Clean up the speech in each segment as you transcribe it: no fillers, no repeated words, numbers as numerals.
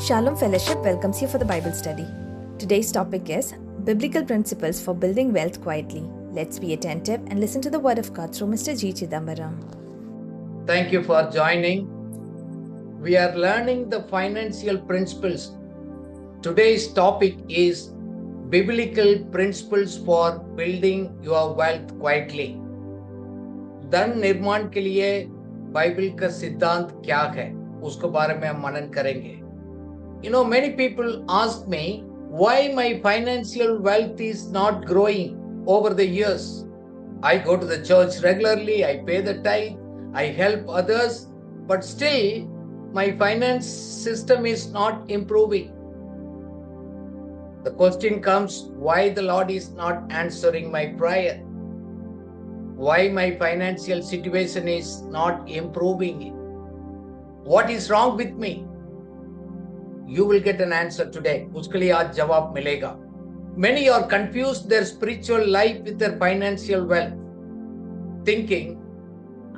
Shalom Fellowship welcomes you for the Bible study. Today's topic is Biblical Principles for Building Wealth Quietly. Let's be attentive and listen to the Word of God through Mr. G. Chidambaram. Thank you for joining. We are learning the financial principles. Today's topic is Biblical Principles for Building Your Wealth Quietly. धन निर्माण के लिए Bible का सिद्धांत क्या है, उसके बारे में हम मनन करेंगे. Many people ask me why my financial wealth is not growing over the years. I go to the church regularly, I pay the tithe, I help others, but still my finance system is not improving. The question comes, why the Lord is not answering my prayer? Why my financial situation is not improving? What is wrong with me? You will get an answer today. उसके लिए आज जवाब मिलेगा. Many are confused their spiritual life with their financial wealth, thinking,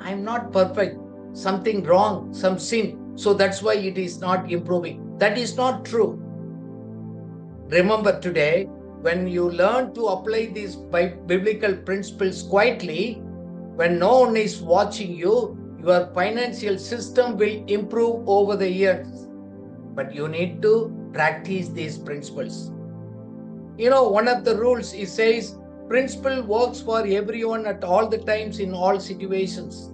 I'm not perfect, something wrong, some sin, so that's why it is not improving. That is not true. Remember today, when you learn to apply these biblical principles quietly, when no one is watching you, your financial system will improve over the years. But you need to practice these principles. One of the rules, it says, principle works for everyone at all the times in all situations.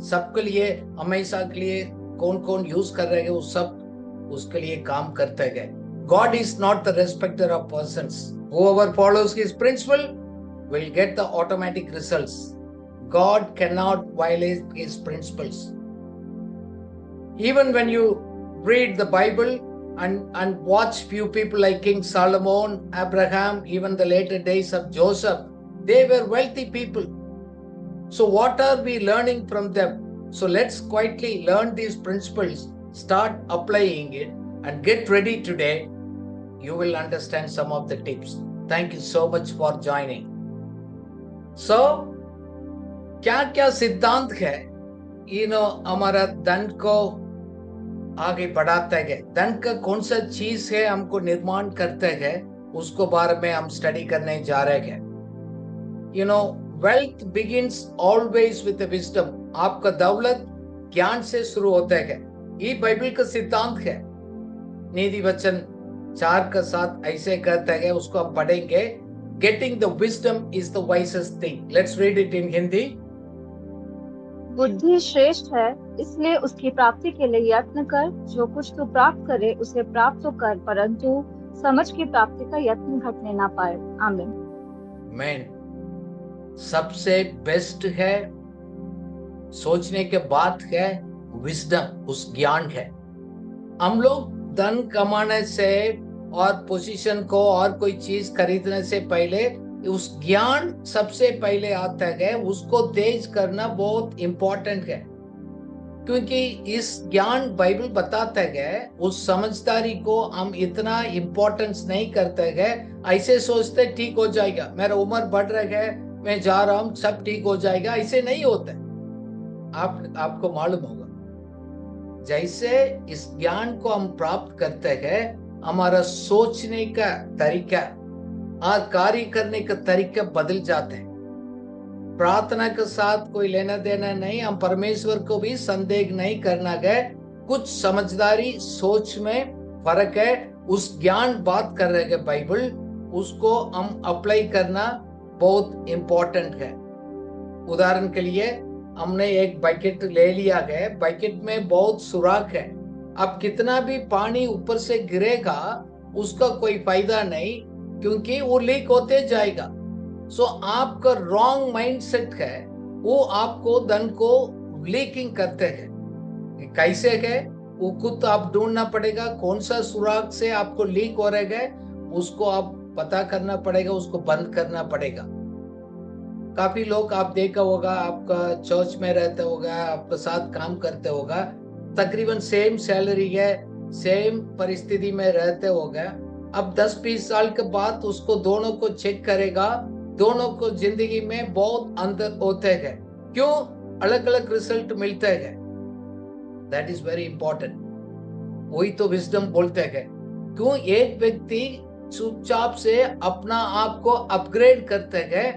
सबके लिए हमेशा के लिए कौन use कर रहे हैं वो सब उसके लिए काम करते हैं. God is not the respecter of persons. Whoever follows his principle will get the automatic results. God cannot violate his principles. Even when you read the Bible and watch few people like King Solomon, Abraham, even the later days of Joseph, they were wealthy people. So what are we learning from them? So let's quietly learn these principles, start applying it, and get ready today. You will understand some of the tips. Thank you so much for joining. So, क्या सिद्धांत है हमारा धन को आगे बढ़ाता है. धन का कौन सा चीज है हमको निर्माण करते हैं, उसको बारे में हम स्टडी करने जा रहे हैं. Wealth begins always with wisdom. आपका दौलत ज्ञान से शुरू होता है. ये बाइबल का सिद्धांत है. नीति वचन 4:7 ऐसे कहता है, उसको हम पढ़ेंगे. Getting the wisdom is the wisest thing. Let's read it in Hindi. बुद्धि श्रेष्ठ है, इसलिए उसकी प्राप्ति के लिए यत्न कर. जो कुछ तू प्राप्त करे उसे प्राप्त तो कर, परंतु समझ की प्राप्ति का यत्न घटने ना पाए. आमीन. मैन सबसे बेस्ट है, सोचने के बाद है विजडम, उस ज्ञान है. हम लोग धन कमाने से और पोजीशन को और कोई चीज खरीदने से पहले उस ज्ञान सबसे पहले आता है. उसको तेज करना बहुत इंपॉर्टेंट है, क्योंकि इस ज्ञान बाइबल बताता है. उस समझदारी को हम इतना इंपॉर्टेंस नहीं करते हैं. ऐसे सोचते ठीक हो जाएगा, मेरा उम्र बढ़ रहा है, मैं जा रहा हूं, सब ठीक हो जाएगा. ऐसे नहीं होता. आपको मालूम होगा, जैसे इस ज्ञान को हम प्राप्त करते हैं, हमारा सोचने का तरीका और कार्य करने का तरीका बदल जाते हैं. प्रार्थना के साथ कोई लेना देना नहीं. हम परमेश्वर को भी संदेह नहीं करना है. कुछ समझदारी सोच में फर्क है. उस ज्ञान बात कर रहे हैं बाइबल, उसको हम अप्लाई करना बहुत इंपॉर्टेंट है. उदाहरण के लिए हमने एक बकेट ले लिया है. बकेट में बहुत सुराख है. अब कितना भी पानी ऊपर से गिरेगा उसका कोई फायदा नहीं, क्योंकि वो लीक होते जाएगा. सो आपका रॉन्ग माइंडसेट है, वो आपको धन को लीकिंग करते हैं. कैसे है वो खुद आप ढूंढना पड़ेगा. कौन सा सुराख से आपको लीक हो रहा है उसको आप पता करना पड़ेगा, उसको बंद करना पड़ेगा. काफी लोग आप देखा होगा, आपका चर्च में रहते होगा, आपके साथ काम करते होगा, तकरीबन सेम सैलरी है, सेम परिस्थिति में रहते होगा. अब 10-20 साल के बाद उसको दोनों को चेक करेगा, दोनों को जिंदगी में बहुत अंतर होते हैं. क्यों? अलग अलग रिजल्ट मिलते हैं. That is very important. वही तो विजडम बोलते हैं। क्यों एक व्यक्ति चुपचाप से अपना आप को अपग्रेड करते गए,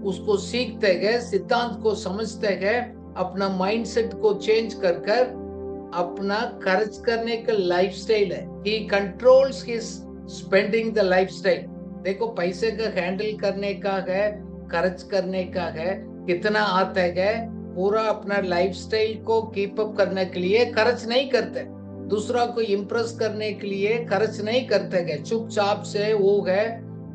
उसको सीखते गए, सिद्धांत को समझते गए, अपना माइंडसेट को चेंज कर कर अपना खर्च करने का लाइफस्टाइल है। ही controls his spending the lifestyle. देखो पैसे का हैंडल करने का है, खर्च करने का है, कितना आता है, पूरा अपना लाइफस्टाइल को कीप अप करने के लिए खर्च नहीं करते, दूसरा को इम्प्रेस करने के लिए खर्च नहीं करते गए, चुपचाप से वो है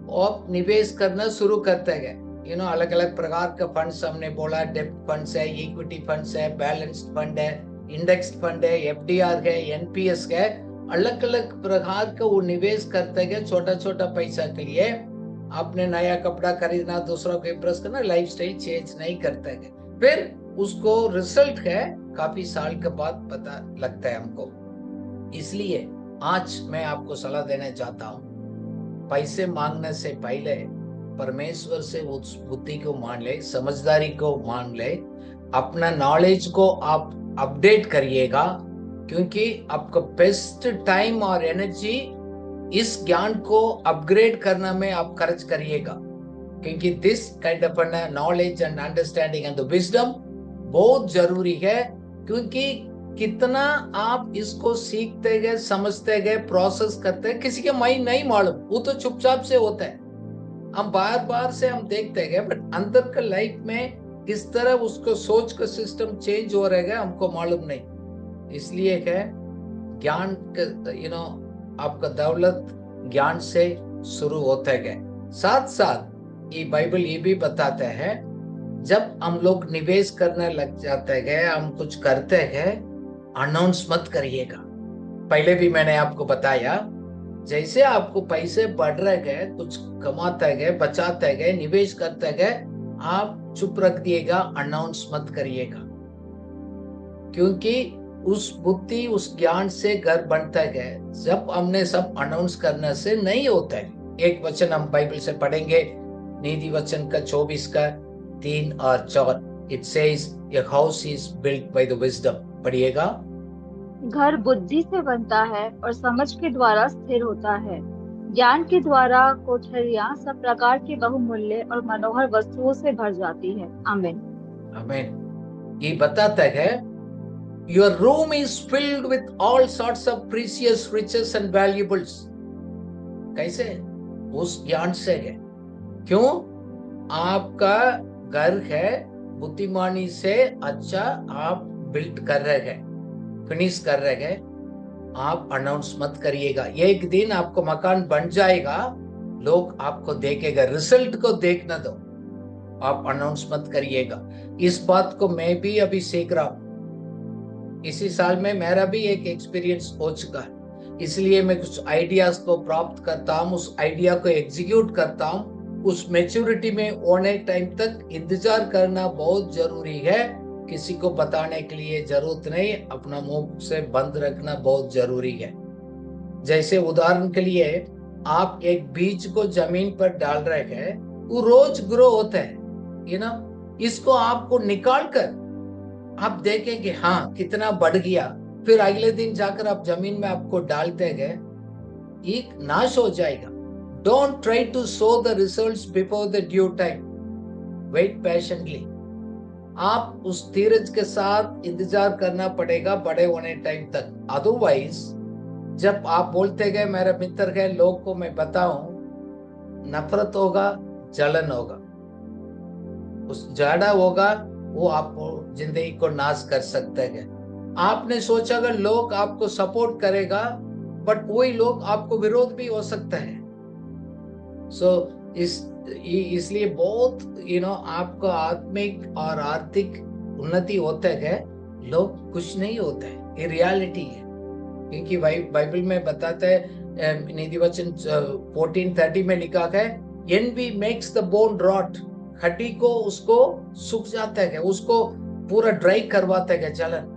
और निवेश करना शुरू करते गए। अलग अलग प्रकार का फंड्स हमने बोला, डेब्ट फंड्स है, इक्विटी फंड्स है, बैलेंस्ड फंड है, इंडेक्स्ड फंड है, एफडीआर है, एनपीएस है, अलग अलग प्रकार का वो निवेश करते गए छोटा छोटा पैसा के लिए। आपने नया कपड़ा खरीदना, दूसरा को इम्प्रेस करना, लाइफस्टाइल चेंज नहीं करते गए, फिर उसको रिजल्ट है काफी साल के बाद पता लगता है हमको। इसलिए आज मैं आपको सलाह देना चाहता हूँ, पैसे मांगने से पहले परमेश्वर से उस बुद्धि को मान ले, समझदारी को मान ले, अपना नॉलेज को आप अपडेट करिएगा, क्योंकि आपका बेस्ट टाइम और एनर्जी इस ज्ञान को अपग्रेड करने में आप खर्च करिएगा, क्योंकि this kind of knowledge and understanding and wisdom बहुत जरूरी है। क्योंकि कितना आप इसको सीखते गए, समझते गए, प्रोसेस करते हैं, किसी के माइंड नहीं मालूम, वो तो चुपचाप से होता है, हम बार बार से हम देखते गए, बट अंदर का लाइफ में किस तरह उसको सोच का सिस्टम चेंज हो रहा है हमको मालूम नहीं। इसलिए है ज्ञान आपका दौलत ज्ञान से शुरू होते गए। साथ साथ ये बाइबल ये भी बताते हैं, जब हम लोग निवेश करने लग जाते गए, हम कुछ करते गए, अनाउंस मत करिएगा। पहले भी मैंने आपको बताया, जैसे आपको पैसे बढ़ रहे गए, कुछ कमाते गए, बचाते गए, निवेश करते गए, आप चुप रख दिएगा, अनाउंस मत करिएगा, क्योंकि उस बुद्धि उस ज्ञान से घर बनता गए। जब हमने सब अनाउंस करने से नहीं होता है। एक वचन हम बाइबल से पढ़ेंगे, नीति वचन का 24 का 3 और 4। It says a house is built by the wisdom. पढ़िएगा। घर बुद्धि से बनता है और समझ के द्वारा स्थिर होता है। ज्ञान के द्वारा कोठरियां सब प्रकार की बहुमूल्य और मनोहर वस्तुओं से भर जाती है। आमीन। आमीन। ये बताता है, your room is filled with all sorts of precious riches and valuables। कैसे? उस ज्ञान से है। क्यों? आपका घर है, बुद्धिमानी से अच्छा आप बिल्ड कर रहे हैं, फिनिश कर रहे हैं, आप अनाउंस मत करिएगा। एक दिन आपको मकान बन जाएगा, लोग आपको देखेगा, रिजल्ट को देखना दो, आप अनाउंस मत करिएगा। इस बात को मैं भी अभी सीख रहा हूं। इसी साल में मेरा भी एक एक्सपीरियंस हो चुका है, इसलिए मैं कुछ आइडियाज को प्राप्त करता हूं, उस आइडिया को एग्जीक्यूट करता हूं। उस मैच्योरिटी में होने टाइम तक इंतजार करना बहुत जरूरी है। किसी को बताने के लिए जरूरत नहीं, अपना मुंह से बंद रखना बहुत जरूरी है। जैसे उदाहरण के लिए, आप एक बीज को जमीन पर डाल रहे हैं, वो रोज ग्रो होता है, इसको आपको निकाल कर आप देखेंगे हाँ कितना बढ़ गया, फिर अगले दिन जाकर आप जमीन में आपको डालते गए, एक नाश हो जाएगा। Don't try to sow the results before the due time, wait patiently. आप उस धीरज के साथ इंतजार करना पड़ेगा बड़े होने टाइम तक। अदरवाइज जब आप बोलते गए मेरा मित्र है, लोग को मैं बताऊं, नफरत होगा, जलन होगा, उस जाड़ा होगा, वो आपको जिंदगी को नाश कर सकते हैं। आपने सोचा अगर लोग आपको सपोर्ट करेगा, बट वही लोग आपको विरोध भी हो सकता है। इसलिए बहुत आपको आत्मिक और आर्थिक उन्नति होता है, लोग खुश नहीं होते हैं, ये रियलिटी है। क्योंकि बाइबल में बताता है, नीति वचन 14:30 में लिखा है, envy makes the bone rot, हड्डी को उसको सूख जाता है, उसको पूरा ड्राई करवाता है जलन।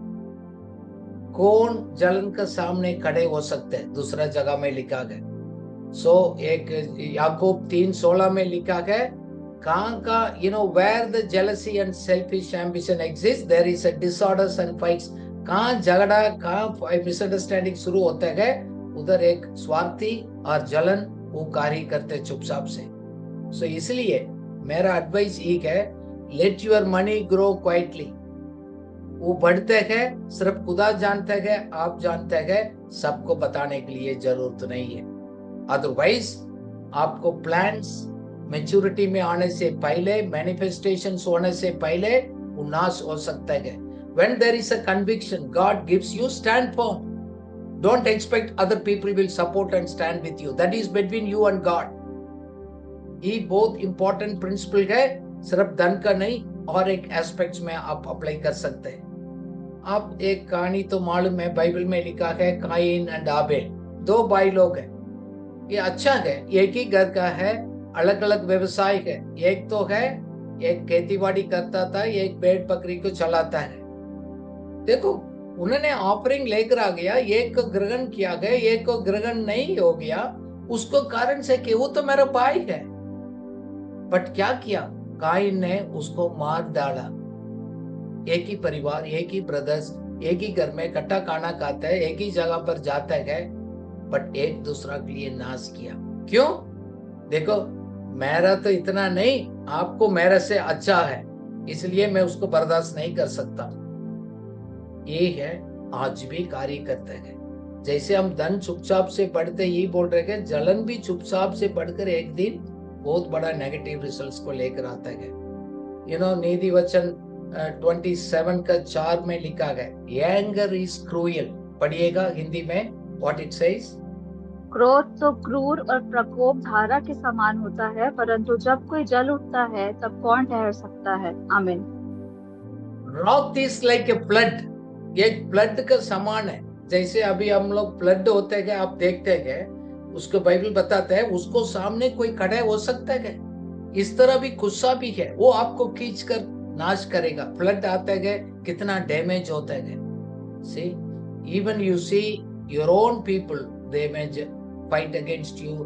कौन जलन के सामने खड़े हो सकते हैं? दूसरा जगह में लिखा है। एक याकूब 3:16 में लिखा है, कहाँ का where the jealousy and selfish ambition exist, there is a disorders and fights। कहाँ झगड़ा, कहाँ मिसअंडरस्टैंडिंग शुरू होते गए, उधर एक स्वार्थी और जलन वो कार्य करते चुपचाप से। सो इसलिए मेरा एडवाइस एक है, let your money grow quietly. वो बढ़ते हैं, सिर्फ खुदा जानते हैं, आप जानते हैं, सबको बताने के लिए जरूरत नहीं है। अदरवाइज आपको प्लान्स मैच्योरिटी में आने से पहले, मैनिफेस्टेशंस होने से पहले वो नाश हो सकता है। When there is a conviction, God gives you stand firm. Don't expect other people will support and stand with you. That is between you and God. ये बहुत इंपॉर्टेंट प्रिंसिपल है, सिर्फ धन का नहीं, और एक एस्पेक्ट्स में आप अप्लाई कर सकते हैं। आप एक कहानी तो मालूम है, बाइबल में लिखा है, काइन एंड आबेल, दो भाई लोग हैं। ये अच्छा है, एक ही घर का है, अलग अलग व्यवसाय है। एक तो है, एक खेतीबाड़ी करता था, एक भेड़ बकरी को चलाता है। देखो, उन्होंने ऑफरिंग लेकर आ गया, एक को ग्रहण किया गया, एक को ग्रहण नहीं हो गया। उसको कारण से कि वो तो मेरा भाई है, बट क्या किया, काइन ने उसको मार डाला। एक ही परिवार, एक ही ब्रदर्स, एक ही घर में इकट्ठा खाना खाते हैं, एक ही जगह पर जाते हैं, बट एक दूसरा के लिए नाश किया। क्यों? देखो, मेरा तो इतना नहीं, आपको मेरे से अच्छा है, इसलिए मैं उसको बर्दाश्त नहीं कर सकता। ये है, आज भी कार्य करते हैं। जैसे हम धन चुपचाप से बढ़ते, यही बोल रहे हैं, जलन भी चुपचाप से बढ़कर एक दिन बहुत बड़ा नेगेटिव रिजल्ट्स को लेकर आता है। नीति वचन 27 का 4 में लिखा गया, एंगर इज क्रूयल। पढ़िएगा हिंदी में, व्हाट इट सेज। क्रोध तो क्रूर और प्रकोप धारा के समान होता है, परंतु जब कोई जल उठता है तब कौन ठहर सकता है। आमीन। Wrath is like a flood, एक फ्लड का समान है। जैसे अभी हम लोग फ्लड होते हैं, आप देखते हैं, उसको बाइबल बताते हैं, उसको सामने कोई खड़े हो सकता है। इस तरह भी गुस्सा भी है, वो आपको खींच कर नाश करेगा। फ्लड आते हैं, कितना डैमेज होता है। See, even you see your own people, they may fight against you,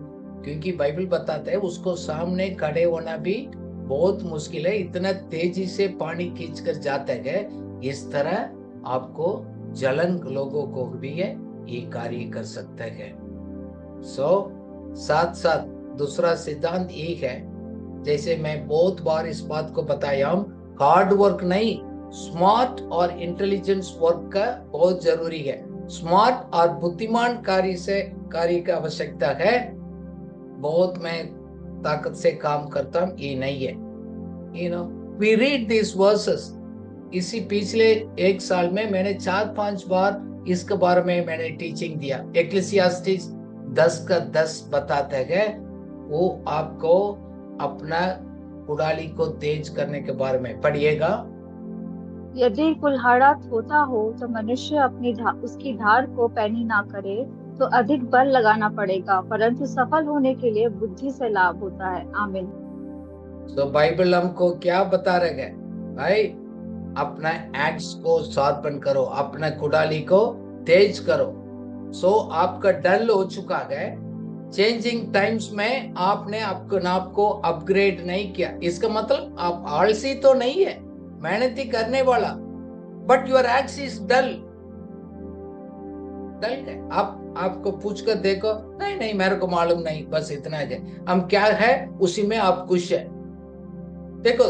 क्योंकि बाइबल बताते हैं उसको सामने खड़े होना भी बहुत मुश्किल है, इतना तेजी से पानी खींच कर जाता है। इस तरह आपको जलन लोगों को भी है, ये कार्य कर सकते हैं। साथ साथ दूसरा सिद्धांत एक है, जैसे मैं बहुत बार इस बात को बताया हूं, हार्ड वर्क नहीं, स्मार्ट और इंटेलिजेंस वर्क का बहुत जरूरी है। स्मार्ट और बुद्धिमान कार्य का आवश्यकता है। बहुत मैं ताकत से काम करता हूं, ये नहीं है। We read these verses. इसी पिछले एक साल में मैंने 4-5 बार इसके बारे में मैंने टीचिंग दिया। एक्लेसियास्टिस 10:10 बताते हैं, वो आपको अपना कुड़ाली को तेज करने के बारे में। पढ़िएगा। यदि कुल्हाड़ा थोथा हो तो मनुष्य उसकी धार को पैनी ना करे तो अधिक बल लगाना पड़ेगा, परंतु सफल होने के लिए बुद्धि से लाभ होता है। आमीन। तो बाइबल हमको क्या बता रहे हैं भाई? अपना एक्स को शार्पन करो, अपना कुड़ाली को तेज करो। आपका डल हो चुका है। चेंजिंग टाइम्स में आपने आपको अपग्रेड नहीं किया, इसका मतलब आप आलसी तो नहीं है, मेहनती करने वाला, but your axe is dull है। आपको पूछ कर देखो, नहीं मेरे को मालूम नहीं, बस इतना है। हम क्या है उसी में आप खुश है। देखो,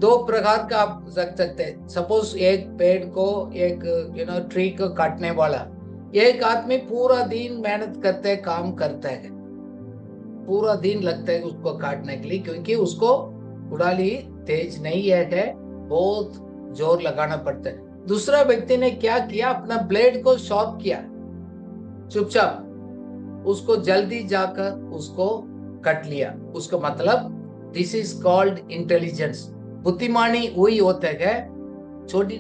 दो प्रकार का आप रख सकते हैं। सपोज एक पेड़ को, एक ट्री को काटने वाला, एक आदमी पूरा दिन मेहनत करते है, काम करता है, पूरा दिन लगता है उसको काटने के लिए, क्योंकि उसको कुड़ाली तेज नहीं है, बहुत जोर लगाना पड़ता है। दूसरा व्यक्ति ने क्या किया, अपना ब्लेड को शार्प किया, चुपचाप उसको जल्दी जाकर उसको कट लिया। उसका मतलब दिस इज कॉल्ड इंटेलिजेंस। बुद्धिमानी वही होता है,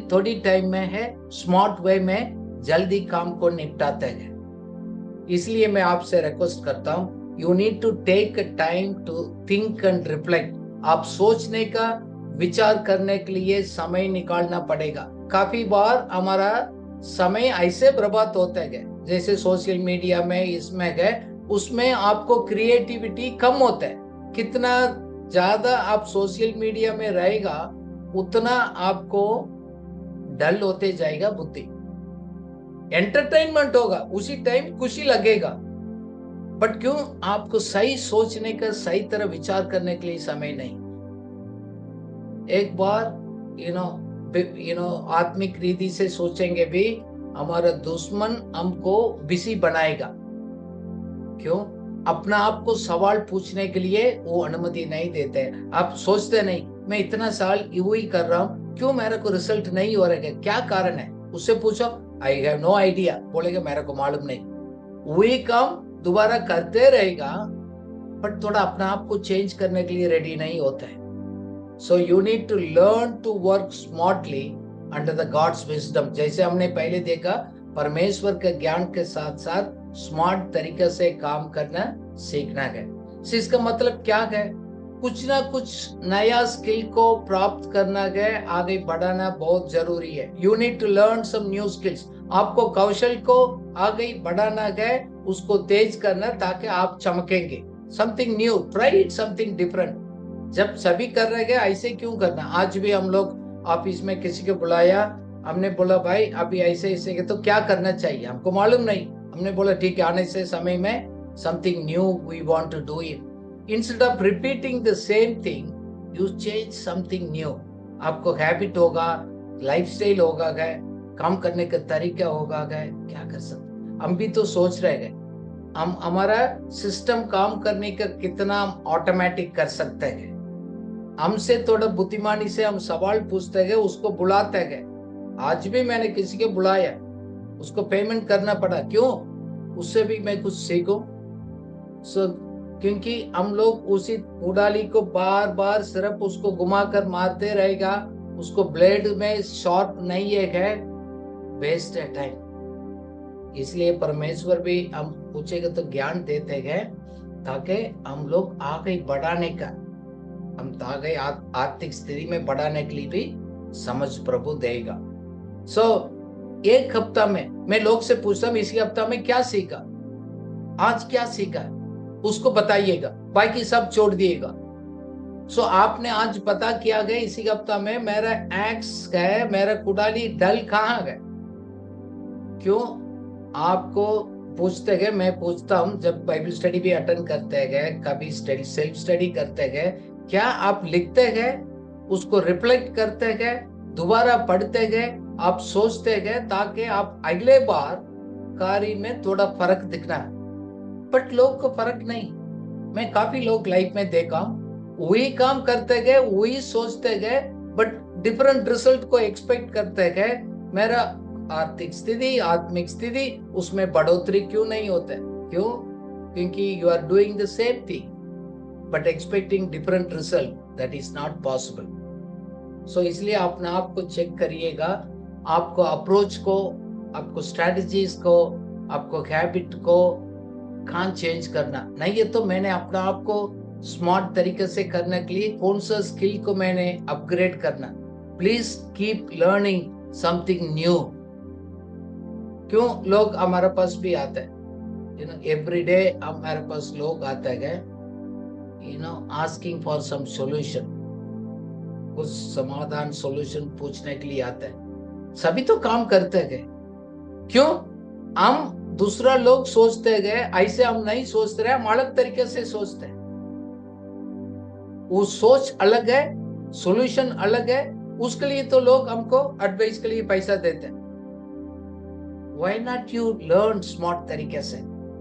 थोड़ी टाइम में है, स्मार्ट वे में जल्दी काम को निपटाते हैं। इसलिए मैं आपसे रिक्वेस्ट करता हूं, you need to take time to think and reflect. आप सोचने का, विचार करने के लिए समय निकालना पड़ेगा। काफी बार हमारा समय ऐसे बर्बाद होता है, जैसे सोशल मीडिया में, इसमें है, उसमें आपको क्रिएटिविटी कम होता है। कितना ज्यादा आप सोशल मीडिया में रहेगा, उतना आपको डल होते जाएगा बुद्धि। एंटरटेनमेंट होगा, उसी टाइम खुशी लगेगा, बट क्यों आपको सही सोचने का, सही तरह विचार करने के लिए समय नहीं। एक बार आत्मिक रीति से सोचेंगे भी, हमारा दुश्मन हमको बिजी बनाएगा। क्यों? अपना आप को सवाल पूछने के लिए वो अनुमति नहीं देते। आप सोचते नहीं, मैं इतना साल यू ही कर रहा हूं, क्यों मेरे को रिजल्ट नहीं हो रहा है, क्या कारण है? उससे पूछो, आई हैव नो आइडिया, बोलेगा मेरे को मालूम नहीं। वही काम दोबारा करते रहेगा, बट थोड़ा अपना आप को चेंज करने के लिए रेडी नहीं होता है। So you need to learn to work smartly under the God's wisdom. जैसे हमने पहले देखा, परमेश्वर के ज्ञान के साथ साथ स्मार्ट तरीके से काम करना सीखना है। इसका मतलब क्या है? कुछ ना कुछ नया स्किल को प्राप्त करना है, आगे बढ़ाना बहुत जरूरी है। You need to learn some new skills. आपको कौशल को आगे बढ़ाना है, उसको तेज करना, ताकि आप चमकेंगे। Something new, try it, something different. जब सभी कर रहे हैं, ऐसे क्यों करना? आज भी हम लोग ऑफिस में किसी को बुलाया, हमने बोला भाई अभी ऐसे ऐसे, तो क्या करना चाहिए हमको मालूम नहीं। हमने बोला ठीक है, आने से समय में something new we want to do it. Instead of repeating the same thing, you change something new. आपको हैबिट होगा, लाइफस्टाइल होगा, काम करने का तरीका होगा, क्या कर सकते। हम भी तो सोच रहे हैं हम हमारा सिस्टम काम करने का कितना ऑटोमेटिक कर सकते हैं। हमसे थोड़ा बुद्धिमानी से हम सवाल पूछते हैं, उसको बुलाते हैं। आज भी मैंने किसी को बुलाया, उसको पेमेंट करना पड़ा, क्यों? उससे भी मैं कुछ सीखूं। क्योंकि हम लोग उसी उड़ाली को बार बार सिर्फ उसको घुमा कर मारते रहेगा, उसको ब्लेड में शॉर्प नहीं है, वेस्ट है टाइम। इसलिए परमेश्वर भी हम पूछेगा तो ज्ञान देते हैं, ताकि हम लोग आगे बढ़ाने का, हम आगे आर्थिक स्थिति में बढ़ाने के लिए भी समझ प्रभु देगा। एक हफ्ता में मैं लोग से पूछता हूँ, इसी हफ्ता में क्या सीखा, आज क्या सीखा, उसको बताइएगा, बाकी सब छोड़ दिएगा। आपने आज पता किया गया इसी हफ्ता में मेरा एक्स है, मेरा कुडाली डल कहाँ गए। क्यों? आपको पूछते गए, मैं पूछता हूं, जब बाइबल स्टडी भी अटेंड करते गए, कभी सेल्फ स्टडी करते गए, क्या आप लिखते गए, उसको रिफ्लेक्ट करते गए, दोबारा पढ़ते गए, आप सोचते गए, ताकि आप अगले बार कार्य में थोड़ा फर्क दिखना है। बट लोग को फर्क नहीं। मैं काफी लोग लाइफ में देखा, वही काम करते गए, वही सोचते गए, बट डिफरेंट रिजल्ट को एक्सपेक्ट करते गए। मेरा आर्थिक स्थिति, आत्मिक स्थिति, उसमें बढ़ोतरी क्यों नहीं होता है? क्यों? क्योंकि you are doing the same thing but expecting different result, that is not possible. इसलिए अपने आप को चेक करिएगा, आपको अप्रोच को, आपको स्ट्रेटजीज को, आपको हैबिट को कहाँ चेंज करना। नहीं है तो मैंने अपना आप को स्मार्ट तरीके से करने के लिए कौन सा स्किल को मैंने अपग्रेड करना। Please keep learning something new. क्यों? लोग हमारे पास भी आते हैं, एवरी डे हमारे पास लोग आते हैं, आस्किंग फॉर सम सॉल्यूशन, कुछ समाधान, सॉल्यूशन पूछने के लिए आते हैं। सभी तो काम करते हैं, क्यों? हम दूसरा लोग सोचते गए, ऐसे हम नहीं सोचते रहे, हम अलग तरीके से सोचते हैं। वो सोच अलग है, सॉल्यूशन अलग है, उसके लिए तो लोग हमको एडवाइस के लिए पैसा देते हैं। Why not you learn smart तरीके से?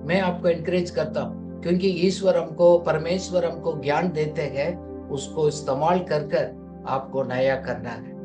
मैं आपको एनकरेज करता हूँ, क्योंकि ईश्वर हमको, परमेश्वर हमको ज्ञान देते हैं, उसको इस्तेमाल कर कर आपको नया करना है।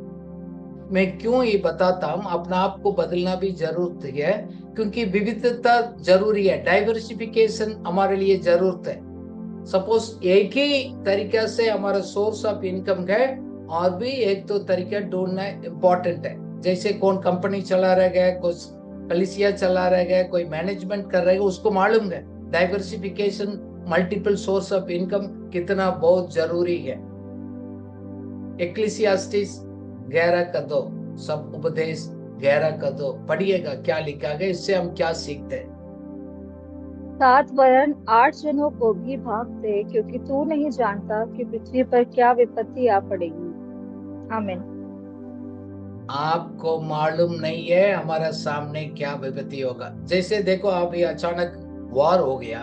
मैं क्यों ये बताता हूँ, अपना आप को बदलना भी जरूरत है, क्योंकि विविधता जरूरी है, डाइवर्सिफिकेशन हमारे लिए जरूरत है। सपोज एक ही तरीके से हमारा सोर्स ऑफ इनकम है, और भी एक तो तरीका ढूंढना इम्पोर्टेंट है। जैसे कौन कंपनी चला रहा है, कुछ कलिसिया चला रहा है, कोई मैनेजमेंट कर रहा है, उसको मालूम है diversification, multiple source of income कितना बहुत जरूरी है। एक्लेसियास्टिस 11 का 2, सब उपदेश 11 का 2 पढ़िएगा, क्या लिखा गया, इससे हम क्या सीखते हैं। 7 वरन 8 जनों को भी भाग दे, क्योंकि तू नहीं जानता कि पृथ्वी पर क्या विपत्ति आ पड़ेगी। आमीन। आपको मालूम नहीं है हमारा सामने क्या विपत्ति होगा। जैसे देखो, आप ये अचानक वॉर हो गया,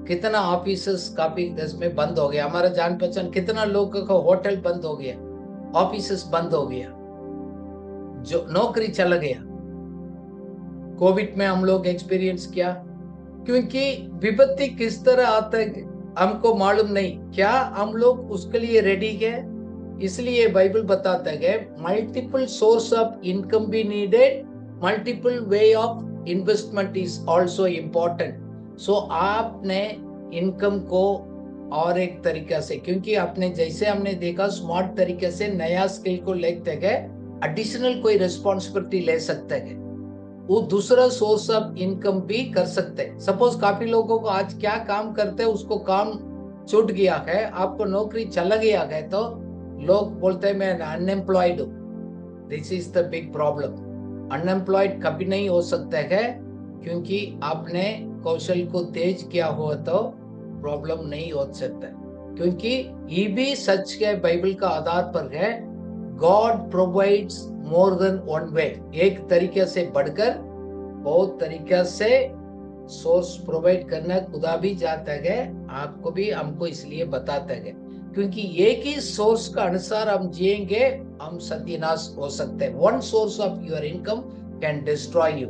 कितना ऑफिस काफी देश में बंद हो गया, हमारा जान पहचान कितना लोगों का होटल बंद हो गया, ऑफिस बंद हो गया, जो नौकरी चला गया। कोविड में हम लोग एक्सपीरियंस किया, क्योंकि विपत्ति किस तरह आता है हमको मालूम नहीं। क्या हम लोग उसके लिए रेडी है? इसलिए बाइबल बताता है मल्टीपल सोर्स ऑफ इनकम भी needed, multiple way of investment is also important. So आपने इनकम को और एक तरीका से, क्योंकि आपने जैसे हमने देखा स्मार्ट तरीके से नया स्किल को लेते गए, एडिशनल कोई रिस्पॉन्सिबिलिटी ले सकते हैं, वो दूसरा सोर्स ऑफ इनकम भी कर सकते हैं। सपोज काफी लोगों को आज क्या काम करते हैं उसको काम छूट गया है, आपको नौकरी चला गया है, तो लोग बोलते हैं मैं अनएम्प्लॉयड हूं। This is the big problem. Unemployed कभी नहीं हो सकता है, क्योंकि आपने कौशल को तेज किया हो तो प्रॉब्लम नहीं हो सकता, क्योंकि ये भी सच के बाइबल का आधार पर है। God provides more than one way, एक तरीके से बढ़कर बहुत तरीका से सोर्स प्रोवाइड करना खुदा भी जाता है, आपको भी हमको इसलिए बताता है, क्योंकि एक ही सोर्स का अनुसार हम जिएंगे हम सत्यानाश हो सकते हैं। One source of your income can destroy you.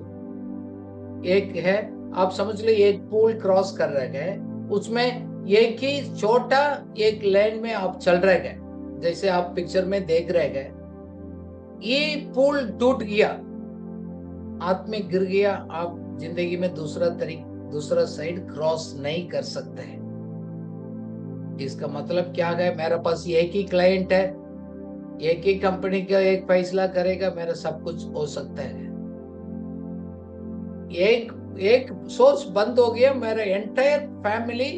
एक है, आप समझ लो एक पूल क्रॉस कर रहे हैं, उसमें एक ही छोटा एक लेन में आप चल रहे हैं, जैसे आप पिक्चर में देख रहे हैं, ये पुल टूट गया, हाथ में गिर गया, आप जिंदगी में दूसरा साइड क्रॉस नहीं कर सकते हैं। इसका मतलब क्या है? मेरे पास एक ही क्लाइंट है, एक ही कंपनी का एक फैसला करेगा, मेरा सब कुछ हो सकता है। एक सोर्स बंद हो गया, मेरा entire family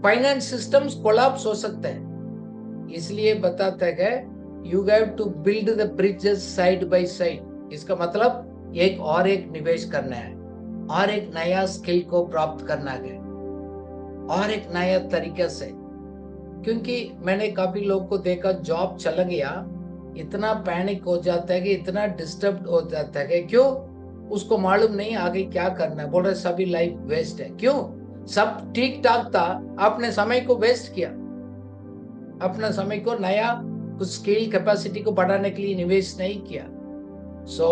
finance systems collapse हो सकता है। इसलिए बताता है you have to build the bridges side by side. इसका मतलब एक निवेश करना है, और एक नया स्किल को प्राप्त करना है, और एक नया तरीके से। क्योंकि मैंने काफी लोगों को देखा, जॉब चला गया, इतना पैनिक हो जाता है कि इतना डिस्टर्ब हो जाता है, क्यों? उसको मालूम नहीं आगे क्या करना है, बोल रहे सभी लाइफ वेस्ट है। क्यों? सब ठीक ठाक था, आपने समय को वेस्ट किया, अपना समय को नया कुछ स्किल कैपेसिटी को बढ़ाने के लिए निवेश नहीं किया। So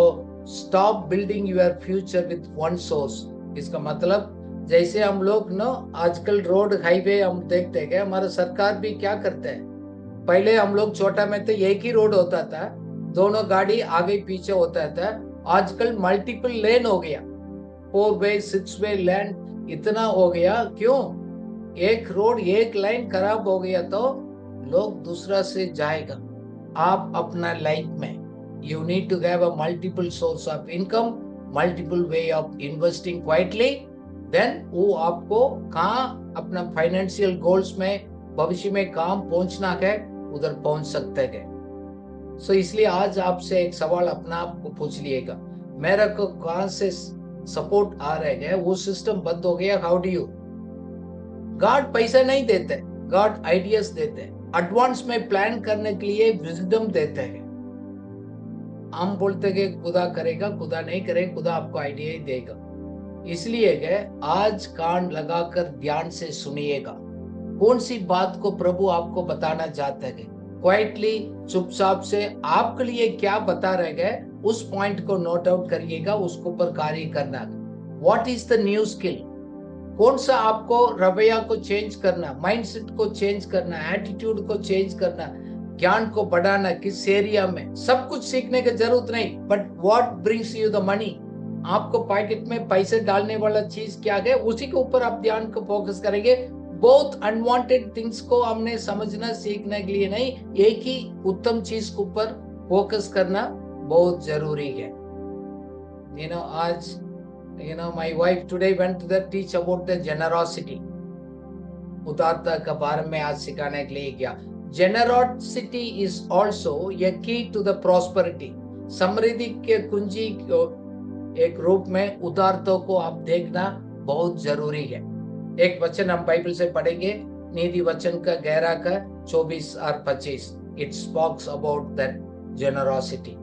stop building your future with one source. इसका मतलब जैसे हम लोग ना आजकल रोड हाईवे हम देखते हैं, हमारा सरकार भी क्या करते हैं, पहले हम लोग छोटा में तो एक ही रोड होता था, दोनों गाड़ी आगे पीछे होता था, आजकल मल्टीपल लेन हो गया, 4 वे 6 वे लेन इतना हो गया। क्यों? एक रोड एक लाइन खराब हो गया तो लोग दूसरा से जाएगा। आप अपना लाइफ में you need to have a multiple source of income, multiple way of investing quietly, then वो आपको कहाँ अपना फाइनेंशियल गोल्स में भविष्य में कहाँ पहुंचना है उधर पहुंच सकते हैं। सो इसलिए आज आपसे एक सवाल अपना आप को पूछ लिएगा, मेरा को कहाँ से सपोर्ट आ रहा है, वो सिस्टम बंद हो गया, हाउ डू यू? गॉड पैसा नहीं देते, गॉड आइडियाज देते हैं, एडवांस में प्लान करने के लिए विजडम देते हैं। हम बोलते हैं कि खुदा करेगा, खुदा नहीं करेगा, खुदा आपको आइडिया ही देगा। इसलिए आज कान लगाकर ध्यान से सुनिएगा, कौन सी बात को प्रभु आपको बताना चाहते हैं। क्वाइटली चुपचाप से आपके लिए क्या बता रहे गए उस पॉइंट को नोट आउट करिएगा, उसके ऊपर कार्य करना। What is the new skill? कौन सा आपको रवैया को चेंज करना, माइंडसेट को चेंज करना, एटीट्यूड को चेंज करना, ज्ञान को बढ़ाना, किस एरिया में? सब कुछ सीखने की जरूरत नहीं, but what brings you the money, आपको पॉकेट में पैसे डालने वाला चीज क्या है, उसी के ऊपर आप ध्यान को फोकस करेंगे। बहुत अनवांटेड थिंग्स को हमने समझना सीखने के लिए नहीं, एक ही उत्तम चीज के ऊपर फोकस करना बहुत जरूरी है। आज my wife today went to the teach about the generosity, उदारता के बारे में आज सिखाने के लिए गया। Generosity is also a key to the prosperity, समृद्धि के कुंजी एक रूप में उदारता को आप देखना बहुत जरूरी है। एक वचन हम बाइबल से पढ़ेंगे, नीति वचन का 11 का 24 और 25। It speaks about that generosity.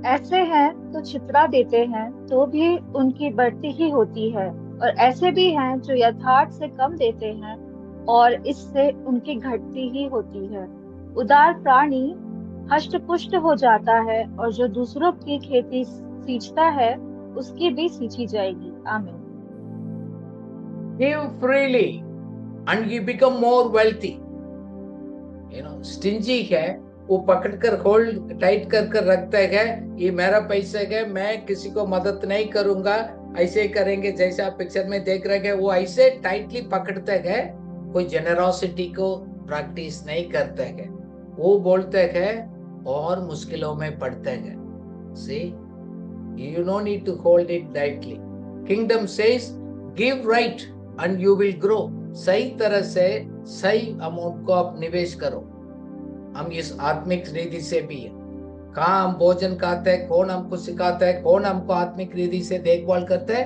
ऐसे हैं तो छितरा देते हैं तो भी उनकी बढ़ती ही होती है, और ऐसे भी हैं जो यथार्थ से कम देते हैं और इससे उनकी घटती ही होती है। उदार प्राणी हष्ट पुष्ट हो जाता है, और जो दूसरों की खेती सींचता है उसकी भी सींची जाएगी। आमीन। Give freely and you become more wealthy. Stingy है, वो पकड़कर होल्ड टाइट कर रखता है, ये मेरा पैसा है, मैं किसी को मदद नहीं करूंगा, ऐसे करेंगे जैसे आप पिक्चर में देख रहे हैं, वो ऐसे टाइटली पकड़ता है, कोई जेनरोसिटी को प्रैक्टिस नहीं करता है, वो बोलते है और मुश्किलों में पड़ते है। See, you no need to hold it tightly. Kingdom says, give right and you will grow. सही तरह से सही अमाउंट को आप निवेश करो। हम इस आत्मिक रीति से भी है, कहाँ हम भोजन खाते हैं, कौन हमको सिखाता है, कौन हमको आत्मिक रीति से देखभाल करता है,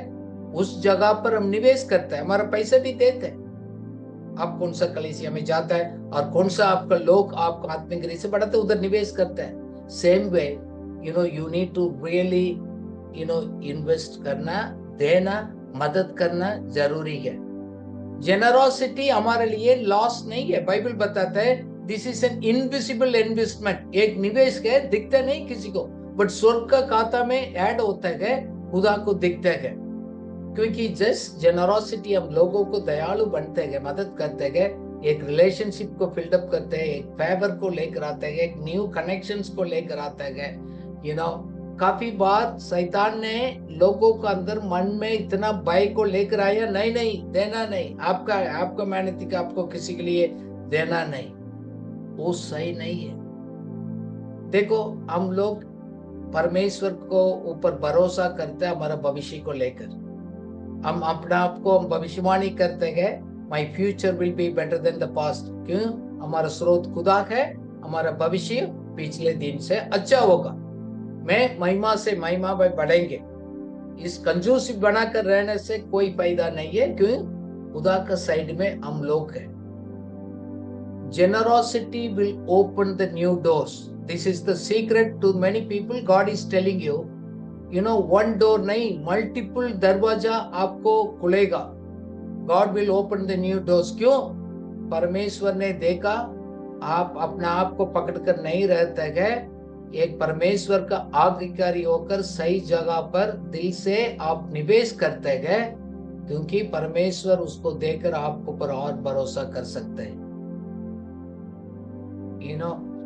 उस जगह पर हम निवेश करते हैं, हमारा पैसा भी देते हैं। आप कौन सा कलीसिया में जाता है और कौन सा आपका लोग आपको आत्मिक रीति से बढ़ाते हैं, उधर निवेश करते हैं। Same way you need to really invest करना, देना, मदद करना जरूरी है। जेनरोसिटी हमारे लिए लॉस नहीं है। बाइबल बताता है this is an invisible investment, एक निवेश है, दिखता नहीं किसी को, बट स्वर्ग का खाता में ऐड होता है, खुदा को दिखता है। क्योंकि जस्ट जेनरोसिटी हम लोगों को दयालु बनते हैं, मदद करते हैं, एक रिलेशनशिप को फिल्डअप करते हैं, एक फेवर को लेकर आते हैं, एक न्यू कनेक्शंस को लेकर आता है। काफी बार शैतान ने लोगों के अंदर मन में इतना भय को लेकर आया, नहीं देना नहीं, आपका मेहनती का आपको किसी के लिए देना नहीं, वो सही नहीं है। देखो, हम लोग परमेश्वर को ऊपर भरोसा करते हैं हमारा भविष्य को लेकर, हम अपना आप को हम भविष्यवाणी करते हैं, my future will be better than the past. क्यों? हमारा स्रोत खुदा है, हमारा भविष्य पिछले दिन से अच्छा होगा, मैं महिमा से महिमा में बढ़ेंगे। इस कंजूसी बनाकर रहने से कोई फायदा नहीं है। क्यों? खुदा का साइड में हम लोग हैं। Generosity will open the new doors. This is the secret to many people. God is telling you, one door नहीं, multiple दरवाजा आपको खुलेगा। God will open the new doors. क्यों? परमेश्वर ने देखा आप अपना आप को पकड़कर नहीं रहते हैं, एक परमेश्वर का आज्ञाकारी होकर सही जगह पर दिल से आप निवेश करते हैं, क्योंकि परमेश्वर उसको देकर आपको पर और भरोसा कर सकते हैं।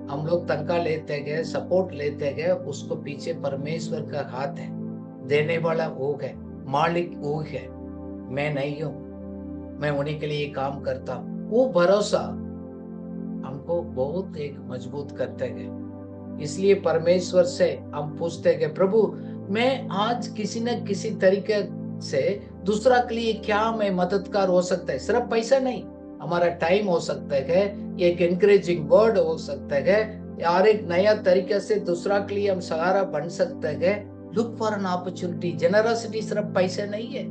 हम लोग तनख्वाह लेते गए, सपोर्ट लेते गए, उसको पीछे परमेश्वर का हाथ है, देने वाला वो है, मालिक वो है, मैं नहीं हूं, मैं उन्हीं के लिए काम करता हूं। वो भरोसा हमको बहुत एक मजबूत करते गए। इसलिए परमेश्वर से हम पूछते गए, प्रभु मैं आज किसी न किसी तरीके से दूसरा के लिए क्या मैं मददगार हो सकता है। सिर्फ पैसा नहीं, हमारा टाइम हो सकता है, एक एनकरेजिंग वर्ड हो सकता है, यार एक नया तरीके से दूसरा के लिए हम सहारा बन सकते हैं। Look for an opportunity. Generosity सिर्फ पैसा नहीं है,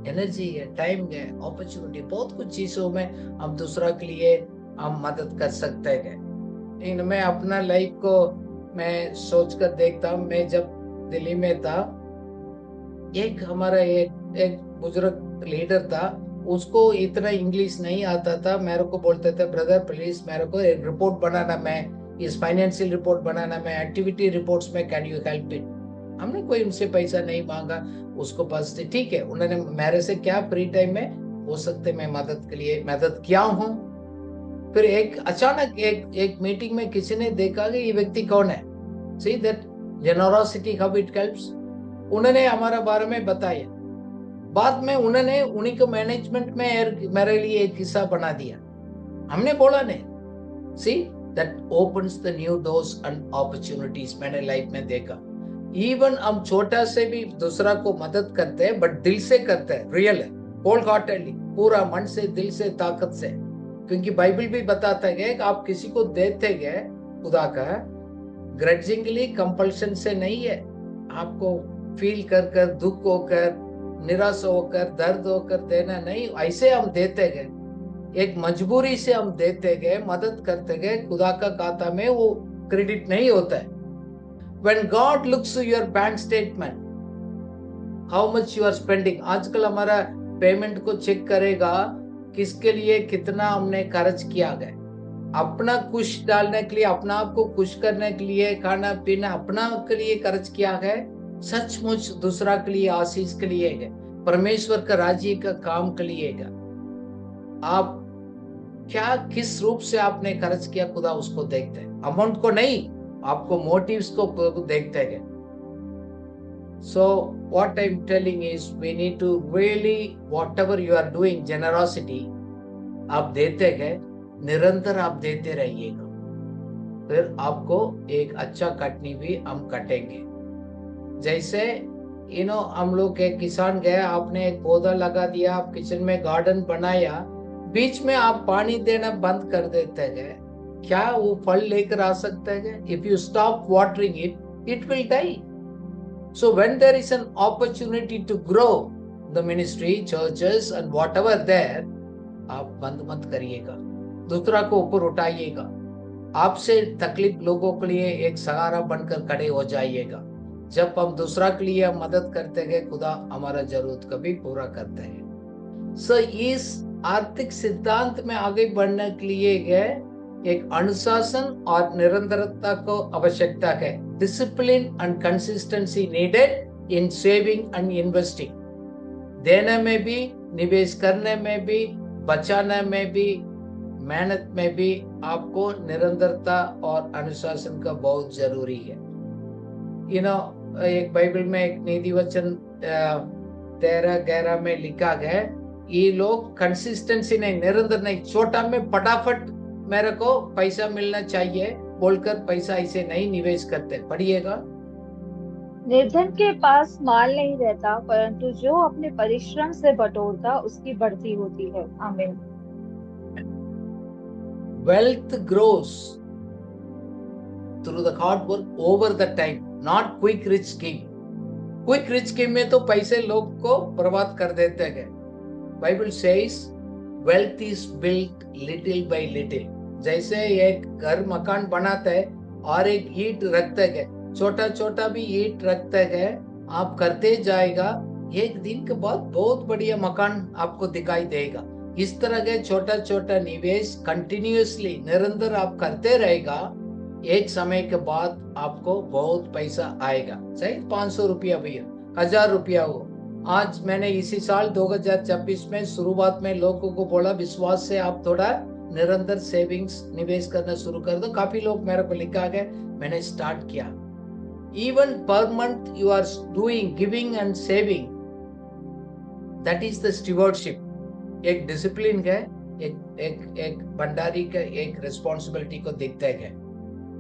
एनर्जी है, टाइम है, अपॉर्चुनिटी, बहुत कुछ चीजों में हम दूसरा के लिए हम मदद कर सकते हैं। मैं अपना लाइफ को मैं सोचकर देखता हूँ। मैं जब दिल्ली में था, एक हमारा एक बुजुर्ग लीडर था, उसको इतना इंग्लिश नहीं आता था, मेरे को बोलते थे ब्रदर प्लीज मेरे को एक रिपोर्ट बनाना, मैं इस फाइनेंशियल रिपोर्ट बनाना, मैं एक्टिविटी रिपोर्ट्स में, कैन यू हेल्प इट। हमने कोई उनसे पैसा नहीं मांगा, उसको पास थे, ठीक है, उन्होंने मेरे से क्या फ्री टाइम में हो सकते मैं मदद के लिए मदद किया हूँ। फिर एक अचानक एक मीटिंग में किसी ने देखा कि ये व्यक्ति कौन है, see that generosity how it helps. उन्होंने हमारे बारे में बताया, बाद में उन्होंने उन्हीं को मैनेजमेंट में मेरे लिए एक हिस्सा बना दिया। हमने बोला नहीं, see that opens the new doors and opportunities. मैंने लाइफ में देखा, इवन हम छोटा से भी दूसरा को मदद करते हैं, बट दिल से करते हैं, रियल है, होल हार्टेडली, पूरा मन से, दिल से, ताकत से। क्योंकि बाइबल भी बताता है कि आप किसी को देते गए खुदा का, ग्रडजिंगली, कंपल्शन से नहीं है, आपको फील कर कर, दुख होकर, निराश होकर, दर्द होकर देना नहीं, ऐसे हम देते गए, एक मजबूरी से हम देते गए, मदद करते गए, खुदा का खाता में वो क्रेडिट नहीं होता है। When God looks to your bank statement, how much you are spending, आजकल हमारा पेमेंट को चेक करेगा किसके लिए कितना हमने खर्च किया गया, अपना खुश डालने के लिए, अपना आप को खुश करने के लिए, खाना पीना अपना के लिए खर्च किया है, सचमुच दूसरा के लिए, आशीष के लिए है, परमेश्वर का राज्य का काम के लिए है। आप क्या किस रूप से आपने खर्च किया, खुदा उसको देखते हैं, अमाउंट को नहीं, आपको मोटिव्स को देखते हैं। So what I'm telling is we need to really, whatever you are doing, generosity आप देते गए, निरंतर आप देते रहिएगा, फिर आपको एक अच्छा कटनी भी हम कटेंगे। जैसे हम लोग एक किसान गए, आपने एक पौधा लगा दिया, आप किचन में गार्डन बनाया, बीच में आप पानी देना बंद कर देते गए, क्या वो फल लेकर आ सकते हैं? If you stop watering it, it will die. So when there is an opportunity to grow the ministry, churches and whatever there, आप बंद मत करिएगा, दूसरा को ऊपर उठाइएगा, आपसे तकलीफ लोगों के लिए एक सहारा बनकर खड़े हो जाइएगा। जब हम दूसरा के लिए मदद करते हैं, खुदा हमारा जरूरत कभी पूरा करते हैं। सो इस आर्थिक सिद्धांत में आगे बढ़ने के लिए एक अनुशासन और निरंतरता को आवश्यकता है। Discipline and consistency needed in saving and investing. देने में भी, निवेश करने में भी, बचाने में भी, मेहनत में भी आपको निरंतरता और अनुशासन का बहुत जरूरी है। एक बाइबल में एक नीति वचन 13:11 में लिखा गया, ये लोग कंसिस्टेंसी नहीं, निरंतर नहीं, छोटा में फटाफट मेरे को पैसा मिलना चाहिए बोलकर पैसा ऐसे नहीं निवेश करते। पढ़िएगा। निर्धन के पास माल नहीं रहता, परंतु जो अपने परिश्रम से बटोरता उसकी बढ़ती होती है। आमीन। Wealth grows through the hard work over the time, not quick rich scheme. Quick rich scheme में तो पैसे लोग को बर्बाद कर देते हैं। Bible says wealth is built little by little. जैसे एक घर मकान बनाते है और एक ईंट रखते है, छोटा छोटा भी ईंट रखते है, आप करते जाएगा, एक दिन के बाद बहुत बढ़िया मकान आपको दिखाई देगा। इस तरह के छोटा छोटा निवेश कंटिन्यूअसली निरंतर आप करते रहेगा, एक समय के बाद आपको बहुत पैसा आएगा। सही 500 रुपया भी 1000 रुपया हो। आज मैंने इसी साल 2026 में शुरुआत में लोगों को बोला, विश्वास से आप थोड़ा निरंतर सेविंग्स निवेश करना शुरू कर दो। काफी लोग मेरे को लिखा गया, मैंने स्टार्ट किया। Even per month you are doing giving and saving, that is the stewardship. एक डिसिप्लिन है, एक भंडारी का एक रिस्पॉन्सिबिलिटी को देखते हैं।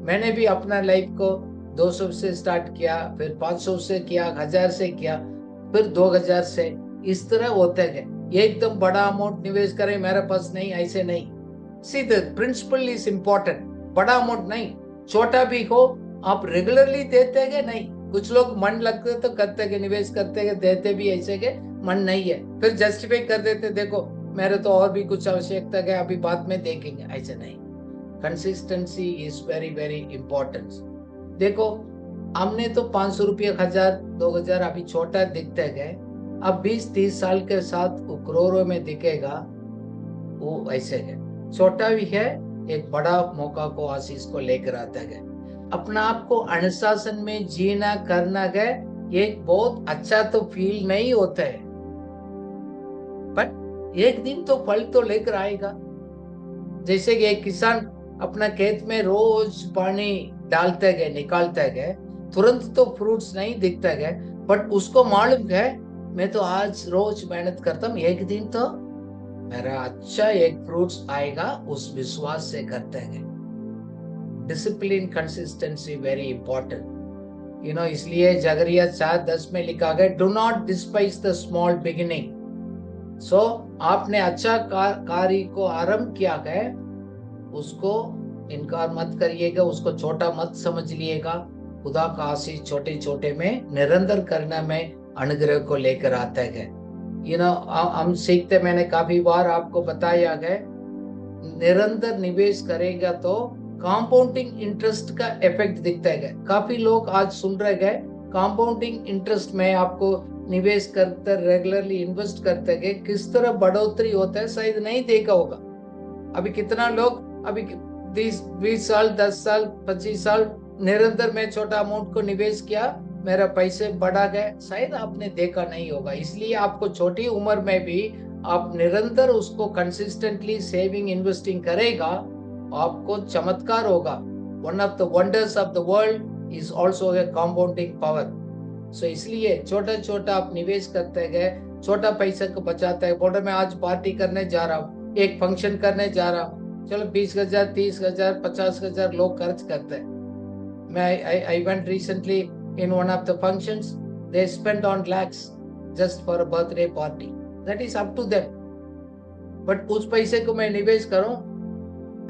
मैंने भी अपना लाइफ को 200 से स्टार्ट किया, फिर 500 से किया, 1000 से किया, फिर 2000 से, इस तरह होते हैं। एकदम बड़ा अमाउंट निवेश करें मेरे पास नहीं, ऐसे नहीं। See, the principle is important. बड़ा अमाउंट नहीं, छोटा भी हो, आप रेगुलरली देते हैं नहीं। कुछ लोग मन लगते तो करते हैं, निवेश करते हैं, देते भी ऐसे के मन नहीं है, फिर जस्टिफाई कर देते, देखो मेरे तो और भी कुछ आवश्यकता है, अभी बाद में देखेंगे, ऐसे नहीं। Consistency is very very important. देखो हमने तो 500 रुपया, 1000, 2000 अभी छोटा दिखते गए, अब 20-30 साल के साथ वो करोड़ों में दिखेगा, वो ऐसे है। छोटा भी है, एक बड़ा मौका को, आशीष को लेकर आता है। अपना आप को अनुशासन में जीना करना है, एक बहुत अच्छा तो फील नहीं होता है, बट एक दिन तो फल तो लेकर आएगा। जैसे कि एक किसान अपना खेत में रोज पानी डालते गए, निकालते गए, तुरंत तो फ्रूट्स नहीं दिखते गए, बट उसको मालूम है मैं तो आज रोज मेहनत करता हूँ, एक दिन तो मेरा अच्छा एक फ्रूट्स आएगा, उस विश्वास से करते हैं। Discipline, consistency very important. इसलिए जगरिया 4:10 में लिखा गया, do not despise the small beginning. सो आपने अच्छा कार्य को आरंभ किया है, उसको इनकार मत करिएगा, उसको छोटा मत समझ लिएगा। खुदा का आशीष छोटे छोटे में निरंतर करना में अनुग्रह को लेकर आता है। हम सीखते, मैंने काफी बार आपको बताया है, निरंतर निवेश करेगा तो कंपाउंडिंग इंटरेस्ट का इफेक्ट दिखता है। काफी लोग आज सुन रहे गए कंपाउंडिंग इंटरेस्ट में आपको निवेश करते रेगुलरली इन्वेस्ट करते गए किस तरह बढ़ोतरी होता है शायद नहीं देखा होगा। अभी कितना लोग अभी 20 साल 10 साल 25 साल निरंतर में छोटा अमाउंट को निवेश किया, मेरा पैसे बढ़ा गए, शायद आपने देखा नहीं होगा। इसलिए आपको छोटी उम्र में भी आप निरंतर उसको कंसिस्टेंटली सेविंग इन्वेस्टिंग करेगा, आपको चमत्कार होगा। One of the wonders of the world is also a compounding power. So इसलिए छोटा छोटा आप निवेश करते गए, छोटा पैसा को बचाते हैं। बोल रहे मैं आज पार्टी करने जा रहा हूँ, एक फंक्शन करने जा रहा हूँ, चलो 20,000 30,000 50,000 लोग खर्च करते हैं। मैं I went recently in one of the functions, they spent on lakhs just for a birthday party. That is up to them. But उस पैसे को मैं निवेश करूं,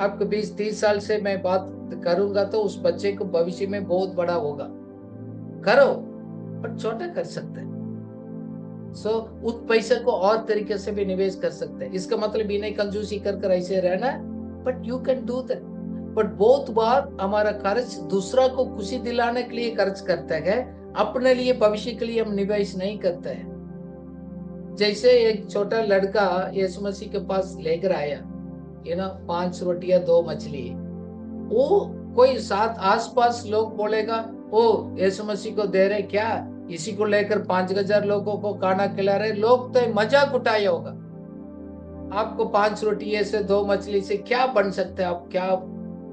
आपको 20-30 साल से मैं बात करूंगा तो उस बच्चे को भविष्य में बहुत बड़ा होगा। करो, पर छोटा कर सकते हैं। उस पैसे को और तरीके से भी निवेश कर सकते हैं। इसका मतलब ये नहीं कंजूसी कर ऐसे रहना, but you can do that. But बहुत बार हमारा खर्च दूसरा को खुशी दिलाने के लिए खर्च करते हैं, अपने लिए भविष्य के लिए हम निवेश नहीं करते हैं। जैसे एक छोटा लड़का यीशु मसीह के पास लेकर आया, 5 रोटियां 2 मछली, वो कोई साथ आसपास लोग बोलेगा ओ यीशु मसीह को दे रहे क्या, इसी को लेकर 5,000 लोगों को खाना खिला रहे, लोग तो मजाक उठाया होगा। आपको 5 रोटी से 2 मछली से क्या बन सकते हैं, आप क्या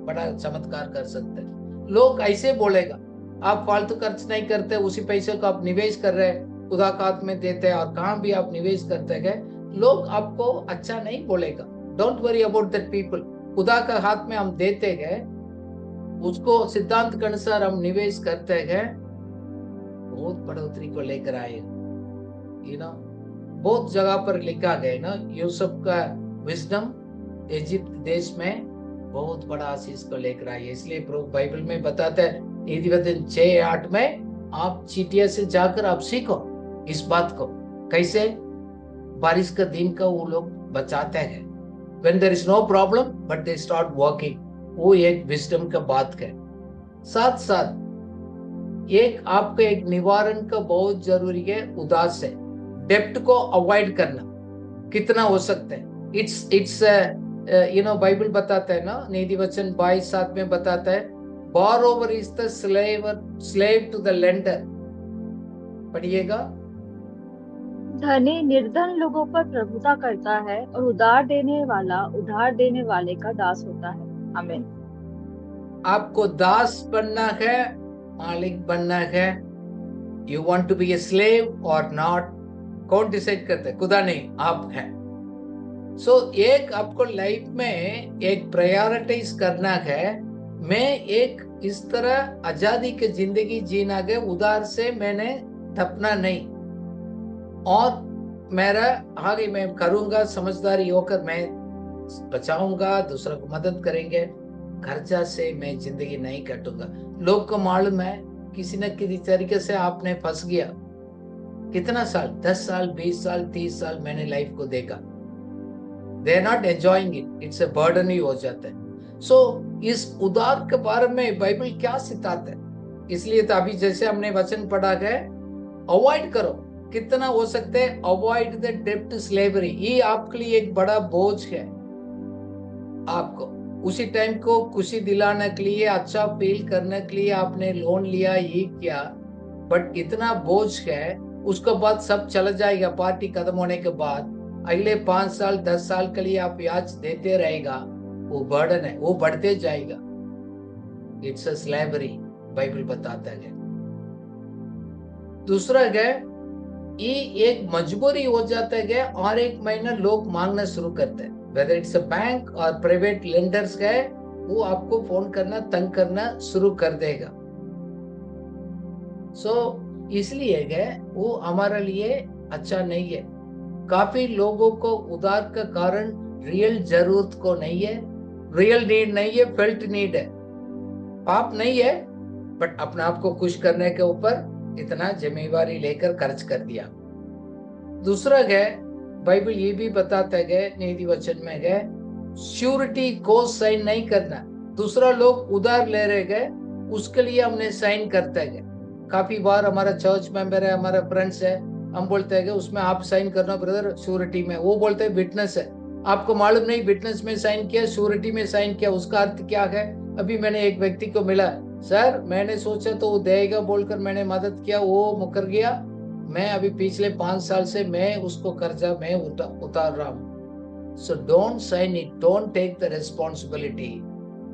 बड़ा चमत्कार कर सकते हैं, लोग ऐसे बोलेगा। आप फालतू खर्च नहीं करते, उसी पैसे को आप निवेश कर रहे हैं, खुदा का हाथ में देते हैं और कहाँ भी आप निवेश करते गए, लोग आपको अच्छा नहीं बोलेगा। Don't worry about that people. खुदा का हाथ में हम देते गए, उसको सिद्धांत के अनुसार हम निवेश करते गए, बहुत बढ़ोतरी को लेकर आए। बहुत जगह पर लिखा गया ना, यूसुफ का विजडम इजिप्ट देश में बहुत बड़ा आशीष को लेकर आई है। इसलिए बाइबल में बताता है नीतिवचन 6:8 में, आप चीटिया से जाकर आप सीखो इस बात को, कैसे बारिश का दिन का वो लोग बचाते हैं। When there is no problem, but they start working, वो एक विजडम का बात है। साथ साथ एक आपका एक निवारण का बहुत जरूरी है, उदास है, डेप्ट को अवॉइड करना कितना हो सकता है। इट्स बाइबल बताता है ना, नीतिवचन 22:7 में बताता है, borrower is the slave to the lender। पढ़िएगा, धनी निर्धन लोगों पर प्रभुता करता है और उधार देने वाले का दास होता है। आमीन। आपको दास बनना है, मालिक बनना है। You want to be a slave or not, कौन डिसाइड करते हैं? खुदा नहीं, आप हैं। एक आपको लाइफ में एक प्रायोरिटाइज करना है, मैं एक इस तरह आजादी की जिंदगी जीना है, उधार से मैंने थपना नहीं, और मेरा आगे मैं करूंगा, समझदारी होकर मैं बचाऊंगा, दूसरों को मदद करेंगे, खर्चा से मैं जिंदगी नहीं कटूंगा। लोग को मालूम है किसी न किसी तरीके से आपने फंस गया, कितना साल, 10 साल 20 साल 30 साल मैंने लाइफ को देखा, they are not enjoying it, it's a burden ही हो जाता है। इस उधार के बारे में बाइबल क्या सिखाता है? इसलिए तो अभी जैसे हमने वचन पढ़ा है, अवॉइड करो कितना हो सकता है, अवॉइड द डेब्ट स्लेवरी। ये आपके लिए एक बड़ा बोझ है। आपको उसी टाइम को खुशी दिलाने के लिए, अच्छा फील करने के लिए आपने लोन लिया, ये किया, बट इतना बोझ है, उसके बाद सब चला जाएगा। पार्टी खत्म होने के बाद अगले 5 साल 10 साल के लिए आप ब्याज देते रहेगा, वो बर्डन है, वो बढ़ते जाएगा। इट्स अ स्लेवरी, बाइबल बताता है। दूसरा है, ये एक मजबूरी हो जाता है, और एक महीना लोग मांगना शुरू करते हैं, वेदर इट्स अ बैंक और प्राइवेट लेंडर्स है, वो आपको फोन करना, तंग करना शुरू कर देगा। इसलिए है वो हमारे लिए अच्छा नहीं है। काफी लोगों को उधार का कारण रियल जरूरत को नहीं है, रियल नीड नहीं है, फेल्ट नीड है। पाप नहीं है, बट अपने आप को खुश करने के ऊपर इतना जिम्मेवारी लेकर खर्च कर दिया। दूसरा है, बाइबल ये भी बताता है नीति वचन में है, श्योरिटी को साइन नहीं करना। दूसरा लोग उधार ले रहे गए, उसके लिए हमने साइन करते गए। काफी बार हमारा चर्च मेंबर है, हमारा फ्रेंड्स है, हम बोलते हैं कि उसमें आप साइन करना ब्रदर श्योरिटी में। वो बोलते हैं विटनेस है। आपको मालूम नहीं विटनेस में साइन किया, श्योरिटी में साइन किया, उसका अर्थ क्या है? अभी मैंने एक व्यक्ति को मिला, सर मैंने सोचा तो वो देगा बोलकर मैंने मदद किया, वो मुकर गया। मैं अभी पिछले 5 साल से मैं उसको कर्जा में उतार रहा हूं। So don't sign it, don't take the responsibility.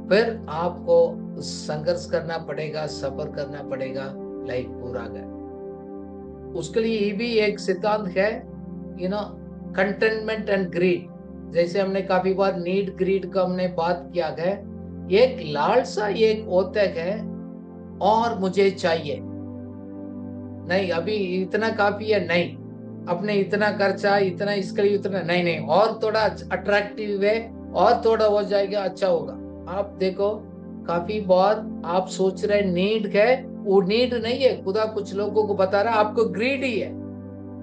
फिर आपको संघर्ष करना पड़ेगा, सफर करना पड़ेगा, लाइफ पूरा गया। उसके लिए ये भी एक सिद्धांत है, कंटेनमेंट एंड ग्रीड। जैसे हमने काफी बार नीड ग्रीड का हमने बात किया है। एक लालसा एक होता है और मुझे चाहिए, नहीं अभी इतना काफी है, नहीं अपने इतना खर्चा, इतना इसके लिए उतना नहीं, और थोड़ा अट्रैक्टिव है, और थोड़ा हो जाएगा अच्छा होगा। आप देखो काफी बार आप सोच रहे नीड है, वो नीड नहीं है, खुदा कुछ लोगों को बता रहा आपको ग्रीड ही है,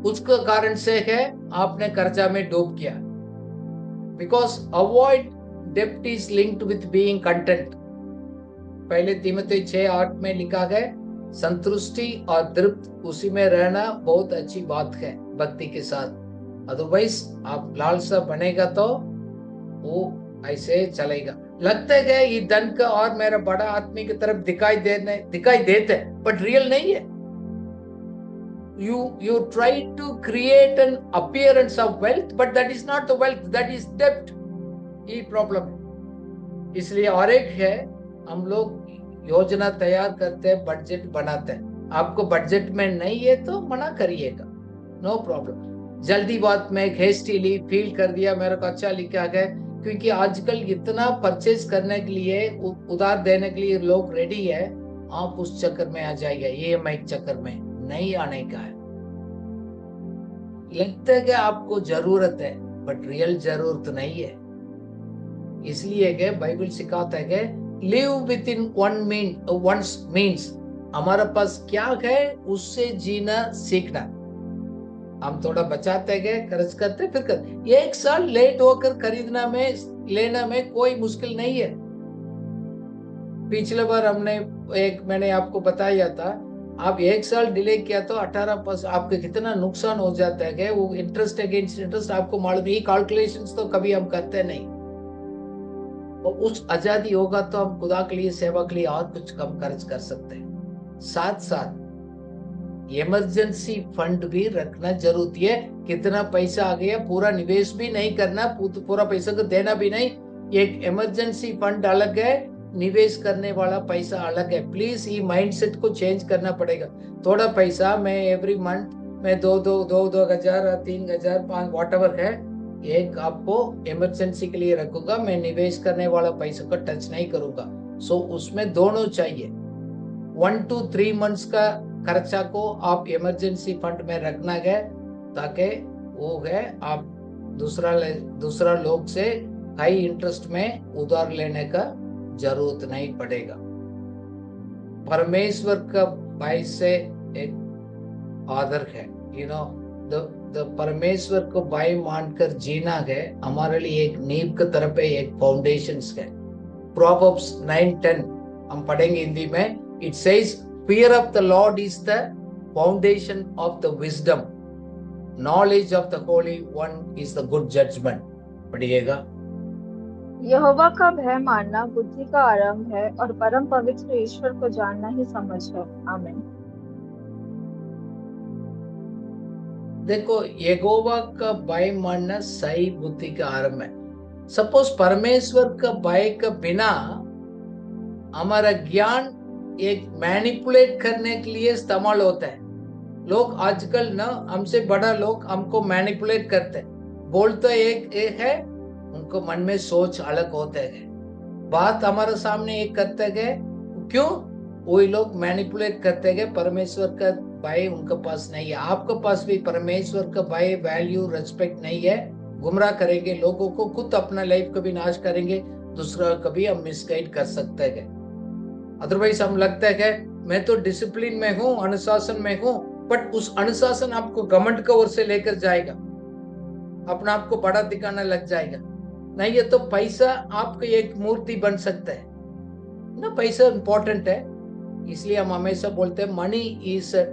उसके कारण से है आपने कर्जा में डूब गया। बिकॉज अवॉइड डेप्ट is linked with being content. पहले तीमुथियुस 6:8 में लिखा गया, संतुष्टि और तृप्त उसी में रहना बहुत अच्छी बात है भक्ति के साथ। अदरवाइज आप लालसा बनेगा तो वो ऐसे चलेगा। लगता है ये धन का और मेरा बड़ा आदमी की तरफ दिखाई देते हैं, बट रियल नहीं है। You try to create an appearance of wealth, but that is not the wealth, that is debt. ये प्रॉब्लम है। इसलिए और एक है, हम लोग योजना तैयार करते हैं, बजट बनाते हैं। आपको बजट में नहीं है तो मना करिएगा, नो प्रॉब्लम। जल्दी बात में हेस्टीली फील कर दिया, मेरे को अच्छा लिखा है, क्योंकि आजकल इतना परचेज करने के लिए, उधार देने के लिए लोग रेडी है। आप उस चक्कर में आ जाएगा, EMI चक्कर में नहीं आने का है। लगता है कि आपको जरूरत है, बट रियल जरूरत नहीं है। इसलिए कि बाइबल सिखाता है कि live within one's means, हमारे पास क्या है उससे जीना सीखना। हम थोड़ा बचाते गए, खर्च करते, फिर कर 1 साल लेट होकर खरीदना में लेना में कोई मुश्किल नहीं है। पिछले बार मैंने आपको बताया था, आप 1 साल डिले किया तो 18% आपको कितना नुकसान हो जाता है। वो इंटरेस्ट अगेंस्ट इंटरेस्ट आपको मालूम, ये कैलकुलेशंस तो कभी हम करते नहीं। और उस आजादी होगा तो हम खुदा के लिए, सेवा के लिए और कुछ कम खर्च कर सकते हैं। साथ साथ इमरजेंसी फंड भी रखना जरूरी है। कितना पैसा आ गया पूरा निवेश भी नहीं करना, पूरा पैसा को देना भी नहीं। एक इमरजेंसी फंड अलग है, निवेश करने वाला पैसा अलग है। प्लीज ये माइंडसेट को चेंज करना पड़ेगा। थोड़ा पैसा मैं एवरी मंथ में 2,000, 3,000, 5 व्हाटएवर है, एक आपको इमरजेंसी के लिए रखूंगा। मैं निवेश करने वाला पैसा को टच नहीं करूंगा। सो उसमें दोनों चाहिए। 1 to 3 months का खर्चा को आप इमरजेंसी फंड में रखना है, ताकि वो है आप दूसरा लोग से हाई इंटरेस्ट में उधार लेने का जरूरत नहीं पड़ेगा। परमेश्वर का भाई से एक आदर है, परमेश्वर को भाई मानकर जीना है हमारे लिए एक नींव की तरफ है, एक फाउंडेशन है। Proverbs 9:10 हम पढ़ेंगे हिंदी में। It says, fear of the Lord is the foundation of the wisdom. Knowledge of the Holy One is the good judgment. पढ़िएगा। यहोवा का भय मानना बुद्धि का आरंभ है, और परम पवित्र ईश्वर को जानना ही समझ है। आमीन। देखो, यहोवा का भय मानना सही बुद्धि का आरंभ है। सपोज परमेश्वर का भय के बिना हमारा ज्ञान एक मैनिपुलेट करने के लिए इस्तेमाल होता है। लोग आजकल ना, हमसे बड़ा लोग हमको मैनिपुलेट करते हैं। बोलते एक है, उनको मन में सोच अलग होते है। बात हमारे सामने एक करते हैं, क्यों? वही लोग मैनिपुलेट करते हैं। परमेश्वर का भय उनके पास नहीं है। आपके पास भी परमेश्वर का भय, वैल्यू, रेस्पेक्ट नहीं है। गुमराह करेंगे लोगों को, खुद अपना लाइफ को भी नाश करेंगे, दूसरा कभी हम मिसगाइड कर सकते हैं। अदरवाइज हम लगता है कि मैं तो डिसिप्लिन में हूँ, अनुशासन में हूँ, बट उस अनुशासन आपको घमंड की ओर से लेकर जाएगा, अपना आपको बड़ा दिखाना लग जाएगा। नहीं, ये तो पैसा आपकी एक मूर्ति बन सकता है। ना पैसा इंपॉर्टेंट है, इसलिए हम हमेशा बोलते हैं money is a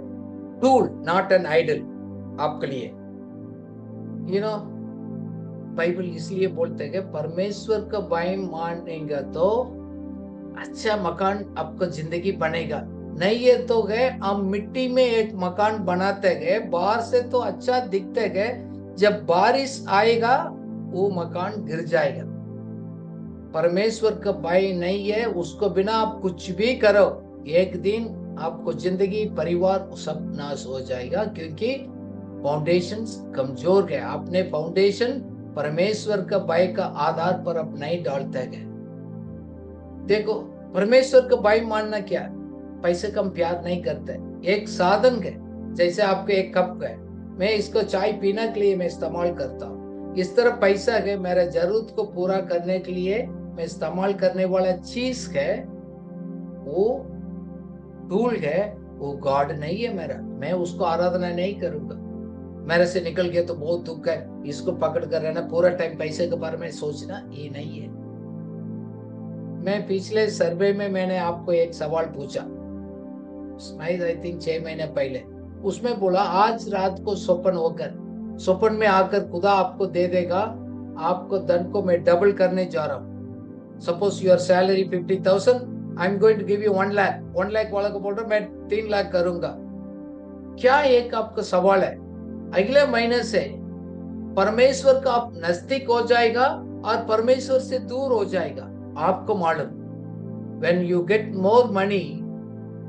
tool not an idol आपके लिए। बाइबल इसलिए बोलते हैं कि परमेश्वर का भय मानेगा तो अच्छा मकान आपको जिंदगी बनेगा, नहीं है तो गए हम मिट्टी में एक मकान बनाते गए, बाहर से तो अच्छा दिखते गए, जब बारिश आएगा वो मकान गिर जाएगा। परमेश्वर का भय नहीं है, उसको बिना आप कुछ भी करो, एक दिन आपको जिंदगी परिवार सब नाश हो जाएगा, क्योंकि फाउंडेशन कमजोर है। आपने फाउंडेशन परमेश्वर का भय का आधार पर अब नहीं डालते गए। देखो, परमेश्वर का भय मानना क्या है? पैसे का हम प्यार नहीं करते, एक साधन है। जैसे आपके एक कप है, मैं इसको चाय पीने के लिए मैं इस्तेमाल करता हूँ, इस तरह पैसा है मेरा जरूरत को पूरा करने के लिए मैं इस्तेमाल करने वाला चीज है, वो टूल है, वो गॉड नहीं है मेरा। मैं उसको आराधना नहीं करूंगा। मेरे से निकल गया तो बहुत दुख है, इसको पकड़ कर रहना पूरा टाइम पैसे के बारे में सोचना, ये नहीं है। मैं पिछले सर्वे में मैंने आपको एक सवाल पूछा, आई थिंक 6 महीने पहले, उसमें बोला आज रात को स्वप्न में आकर खुदा आपको दे देगा, आपको धन को मैं डबल करने जा रहा हूँ। Suppose your salary 50,000, I am going to give you 1 lakh. 1 lakh वाला को बोल रहा मैं 3 लाख करूंगा। क्या एक आपका सवाल है, अगले महीने से परमेश्वर का आप नजदीक हो जाएगा और परमेश्वर से दूर हो जाएगा। आपको मालूम, when you get more money,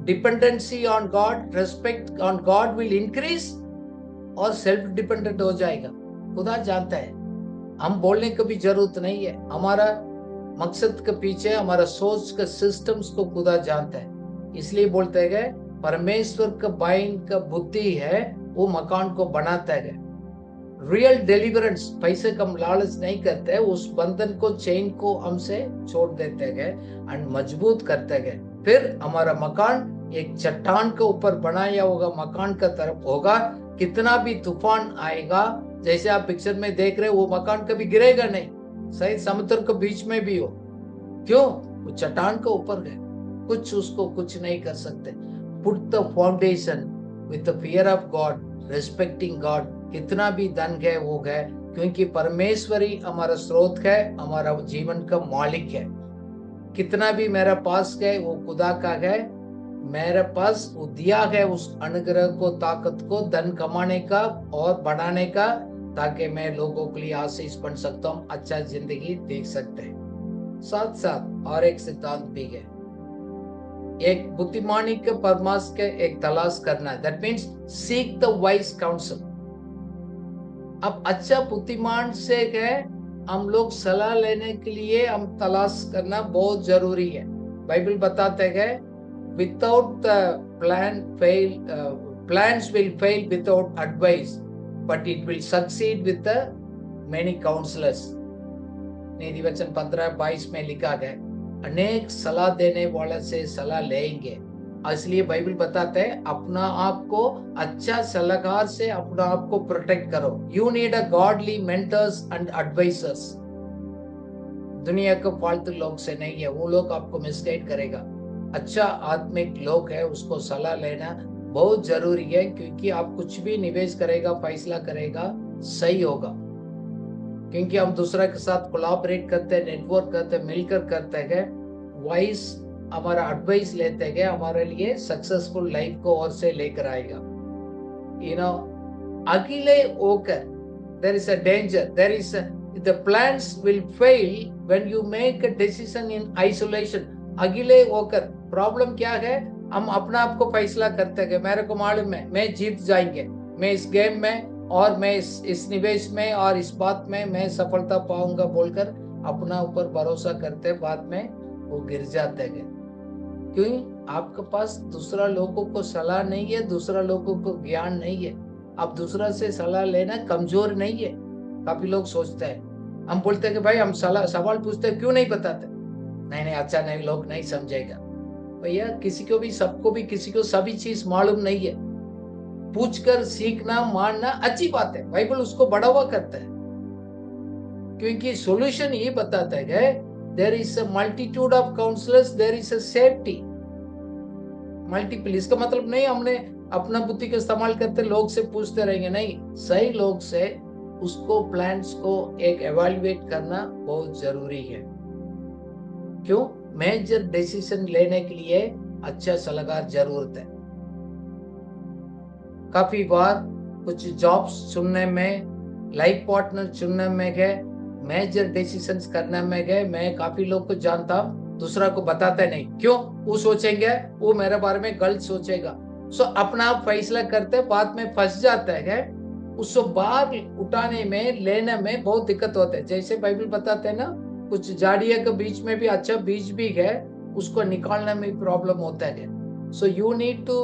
dependency on God, respect on God will increase और सेल्फ डिपेंडेंट हो जाएगा। खुदा जानता है, हम बोलने की भी जरूरत नहीं है। हमारा मकसद के पीछे हमारा सोच के सिस्टम्स को खुदा जानता है, इसलिए बोलते हैं परमेश्वर का बाइन का बुद्धि है, वो मकान को बनाता है। रियल डिलीवरेंस पैसे कम लालच नहीं करते हैं, उस बंधन को चेन को हमसे छोड़ देते हैं और मजबूत करते हैं। फिर हमारा मकान एक चट्टान के ऊपर बनाया होगा, मकान का तरफ होगा, कितना भी तूफान आएगा, जैसे आप पिक्चर में देख रहे हो, वो मकान कभी गिरेगा नहीं, सही समुद्र के बीच में भी हो। क्यों? वो चट्टान के ऊपर है, कुछ उसको कुछ नहीं कर सकते। Put the foundation with the fear of God, respecting God. कितना भी धन है वो है, क्योंकि परमेश्वर ही हमारा स्रोत है, हमारा जीवन का मालिक है। कितना भी मेरा पास है वो खुदा का है, मेरे पास वो दिया है उस अनुग्रह को, ताकत को, धन कमाने का और बढ़ाने का, ताकि मैं लोगों के लिए आशीष बन सकता हूँ, अच्छा जिंदगी देख सकते हैं। साथ साथ और एक सिद्धांत भी है, एक बुद्धिमानी के परामर्श के एक तलाश करना, that means seek the wise council. अब अच्छा बुद्धिमान से है, हम लोग सलाह लेने के लिए हम तलाश करना बहुत जरूरी है। बाइबल बताते हैं without the plan fail, plans will fail without advice, but it will succeed with the many counselors. नीति वचन 15:22 में लिखा गया, अनेक सलाह देने वाले से सलाह लेंगे। इसलिए बाइबल बताते हैं अपना आप को अच्छा सलाहकार से अपना आप को प्रोटेक्ट करो। You need a godly mentors and advisors. दुनिया को फालतू लोग से नहीं है, वो लोग आपको मिसगाइड करेगा। अच्छा आत्मिक लोग है, उसको सलाह लेना बहुत जरूरी है, क्योंकि आप कुछ भी निवेश करेगा, फैसला करेगा, सही होगा। क्योंकि हम दूसरा के साथ कोलैबोरेट करते हैं, नेटवर्क करते हैं, मिलकर करते हैं, वाइस हमारा एडवाइस लेते हैं, हमारे लिए सक्सेसफुल लाइफ को और से लेकर आएगा। अकेले होकर there is a danger, the plans will fail when you make a decision in isolation. अकेले होकर प्रॉब्लम क्या है, हम अपना आप को फैसला करते हैं, मेरे को मालूम है मैं जीत जाएंगे, मैं इस गेम में और मैं इस निवेश में और इस बात में मैं सफलता पाऊंगा बोलकर अपना ऊपर भरोसा करते, बाद में वो गिर जाते हैं। क्यों? आपके पास दूसरा लोगों को सलाह नहीं है, दूसरा लोगों को ज्ञान नहीं है। आप दूसरा से सलाह लेना कमजोर नहीं है। काफी लोग सोचते हैं, हम बोलते हैं कि भाई हम सवाल पूछते हैं, क्यों नहीं बताते? नहीं अच्छा नहीं, लोग नहीं समझेगा। भैया किसी को भी, सबको भी, किसी को सभी चीज मालूम नहीं है। पूछकर सीखना, मानना अच्छी बात है, बाइबल उसको बढ़ावा करता है, क्योंकि सॉल्यूशन ये बताता है there is a multitude of counsellors, there is a safety. Multiple, इसका मतलब नहीं हमने अपना बुद्धि का इस्तेमाल करते लोग से पूछते रहेंगे, नहीं, सही लोग से उसको प्लान्स को एक एवेल्युएट करना बहुत जरूरी है। क्यों? मेजर डिसीजन लेने के लिए अच्छा सलाहकार जरूरत है। काफी बार कुछ जॉब्स चुनने में, लाइफ पार्टनर चुनने में गए, मेजर डिसीजंस करने में गए, मैं काफी लोग को जानता हूं, दूसरा को बताते नहीं। क्यों? वो सोचेंगे वो मेरे बारे में गलत सोचेगा। सो अपना आप फैसला करते बाद में फंस जाता है, उसको बाहर उठाने में, लेने में बहुत दिक्कत होता है। जैसे बाइबल बताते हैं ना, कुछ झाड़ियों के बीच में भी अच्छा बीज भी है, उसको निकालने में प्रॉब्लम होता है। So you need to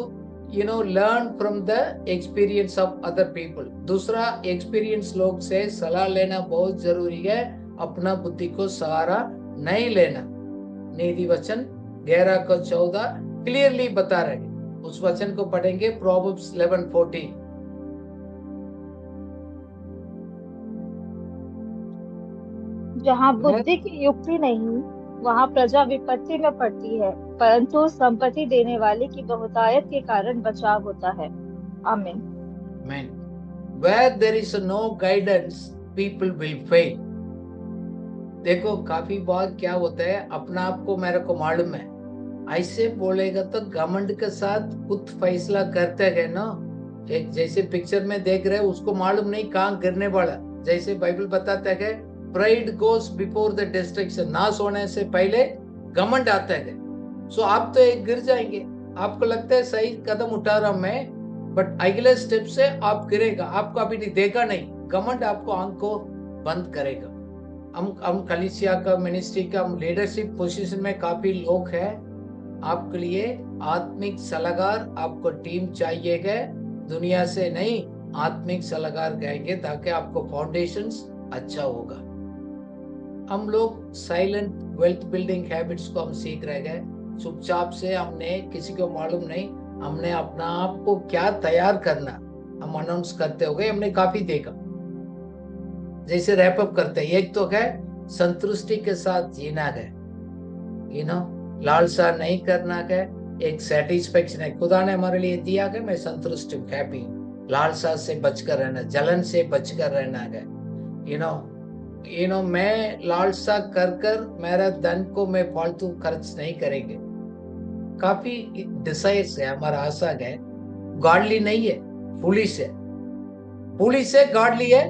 learn from the experience of other people। दूसरा, एक्सपीरियंस लोग से सलाह लेना बहुत जरूरी है, अपना बुद्धि को सहारा नहीं लेना। नीति वचन 11:14 क्लियरली बता रहे। उस वचन को पढ़ेंगे, प्रोवर्ब्स 11:14। जहाँ बुद्धि की युक्ति नहीं, वहाँ प्रजा विपत्ति में पड़ती है, परंतु संपत्ति देने वाले की बहुतायत के कारण बचाव होता है। आमीन। Amen. Where there is no guidance, people will fail। देखो काफी बार क्या होता है, अपना आप को मेरे को मालूम है, ऐसे बोलेगा तो घमंड के साथ खुद फैसला करते हैं ना। एक जैसे पिक्चर में देख रहे, उसको मालूम नहीं कहाँ गिरने वाला। जैसे बाइबल बताता है, pride goes before the destruction, नाश होने से पहले घमंड आता है। सो आप तो एक गिर जाएंगे, आपको लगता है सही कदम उठा रहा हूं मैं, बट अगले स्टेप से आप गिरेगा, आपको अभी नहीं देखा नहीं। घमंड आपको आंख को बंद करेगा। हम कलीसिया का, मिनिस्ट्री का, लीडरशिप पोजीशन में काफी लोग हैं। आपके लिए आत्मिक सलाहकार, आपको टीम चाहिएगा, दुनिया से नहीं, आत्मिक सलाहकार कहेंगे, ताकि आपको फाउंडेशंस अच्छा होगा। हम लोग साइलेंट वेल्थ बिल्डिंग हैबिट्स को हम सीख रहे गए, चुपचाप से, हमने किसी को मालूम नहीं, हमने अपना आप को क्या तैयार करना हम अनाउंस करते हो गए। हमने काफी देखा, जैसे रैप अप करते हैं, एक तो है संतुष्टि के साथ जीना है, लालसा नहीं करना है, एक सेटिस्फेक्शन है, खुदा ने हमारे लिए दिया है, मैं संतुष्ट हूँ, हैप्पी। लालसा से बचकर रहना, जलन से बचकर रहना है। मैं लालसा कर मेरा धन को मैं फालतू खर्च नहीं करेंगे। काफी डिसाइड्स है, हमारा आशा है। गॉडली नहीं है, फूलिश है। फूलिश है, गॉडली है,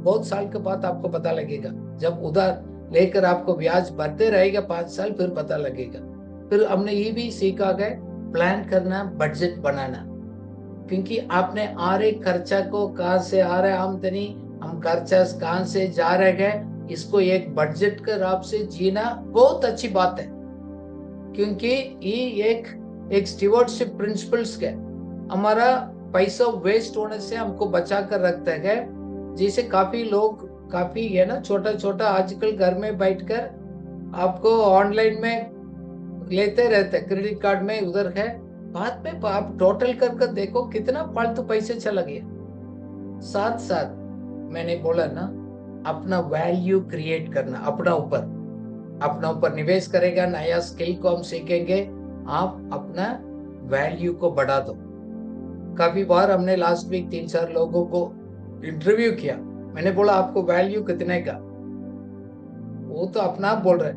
बहुत साल के बाद आपको पता लगेगा। जब उधार लेकर आपको ब्याज भरते रहेगा 5 साल, फिर पता लगेगा। फिर हमने ये भी सीखा है, प्लान करना, बजट बनाना, क्योंकि आपने आ रहे खर्चा को, कहाँ से आ रहा है आमदनी, हम खर्चा कहाँ से जा रहे हैं, इसको एक बजट के राह से जीना बहुत अच्छी बात है। क्योंकि ये एक स्टीवर्डशिप प्रिंसिपल्स है। हमारा पैसा वेस्ट होने से हमको बचा कर रखता है। जैसे काफी लोग, काफी है ना, छोटा छोटा आजकल घर में बैठकर आपको ऑनलाइन में लेते रहते, क्रेडिट कार्ड में उधर है, बाद में आप टोटल कर देखो कितना फालतू पैसे चला गया। साथ साथ मैंने बोला ना, अपना वैल्यू क्रिएट करना, अपना ऊपर निवेश करेगा, नया स्किल को हम सीखेंगे, आप अपना वैल्यू को बढ़ा दो। काफी बार हमने लास्ट वीक 3-4 लोगों को इंटरव्यू किया, मैंने बोला आपको वैल्यू कितने का, वो तो अपना आप बोल रहे,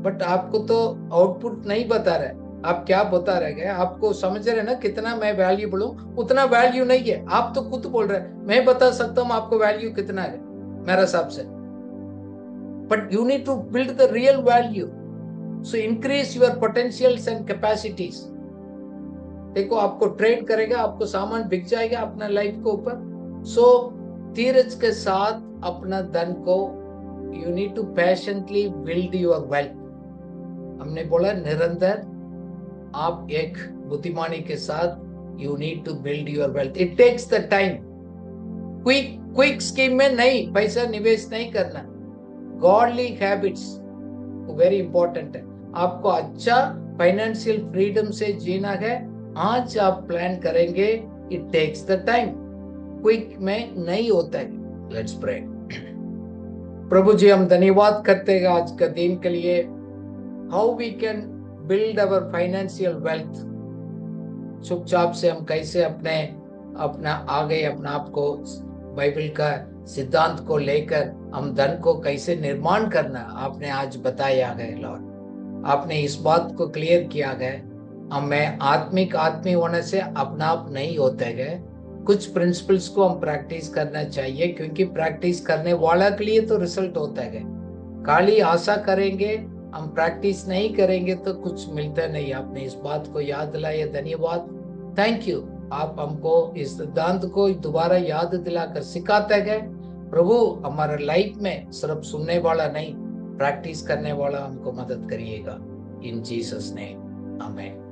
बट आपको तो आउटपुट नहीं बता रहे, आप क्या बता रहे हैं, आपको समझ रहे ना कितना मैं वैल्यूबल हूं, उतना वैल्यू नहीं है। आप तो खुद बोल रहे हैं, मैं बता सकता हूं आपको वैल्यू कितना है मेरे हिसाब से, but you need to build the real value, so increase your potentials and capacities. देखो आपको ट्रेड करेगा, आपको सामान बिक जाएगा अपना लाइफ के ऊपर। सो धीरज के साथ अपना धन को, you need to passionately build your wealth. हमने बोला निरंतर आप एक बुद्धिमानी के साथ you need to build your wealth. It takes the time. Quick scheme में नहीं, पैसा निवेश नहीं करना। गॉडली हैबिट्स वेरी इंपॉर्टेंट है। आपको अच्छा फाइनेंशियल फ्रीडम से जीना है, आज आप प्लान करेंगे, it takes the time, quick में नहीं होता है। Let's pray. प्रभु जी, हम धन्यवाद करते हैं आज का दिन के लिए। How we can build our financial wealth, चुपचाप से हम कैसे अपना आगे अपना आप को बाइबल का सिद्धांत को लेकर हम धन को कैसे निर्माण करना आपने आज बताया गया लॉर्ड। आपने इस बात को क्लियर किया गया। हमें आत्मिक आदमी होने से अपना आप नहीं होते गए, कुछ प्रिंसिपल्स को हम प्रैक्टिस करना चाहिए, क्योंकि प्रैक्टिस करने वाला के लिए तो रिजल्ट होता है। खाली आशा करेंगे, हम प्रैक्टिस नहीं करेंगे तो कुछ मिलता नहीं। आपने इस बात को याद दिलाया, धन्यवाद, थैंक यू। आप हमको इस सिद्धांत को दोबारा याद दिलाकर सिखाते गए। प्रभु, हमारे लाइफ में सिर्फ सुनने वाला नहीं, प्रैक्टिस करने वाला हमको मदद करिएगा। इन जीसस नेम, आमीन।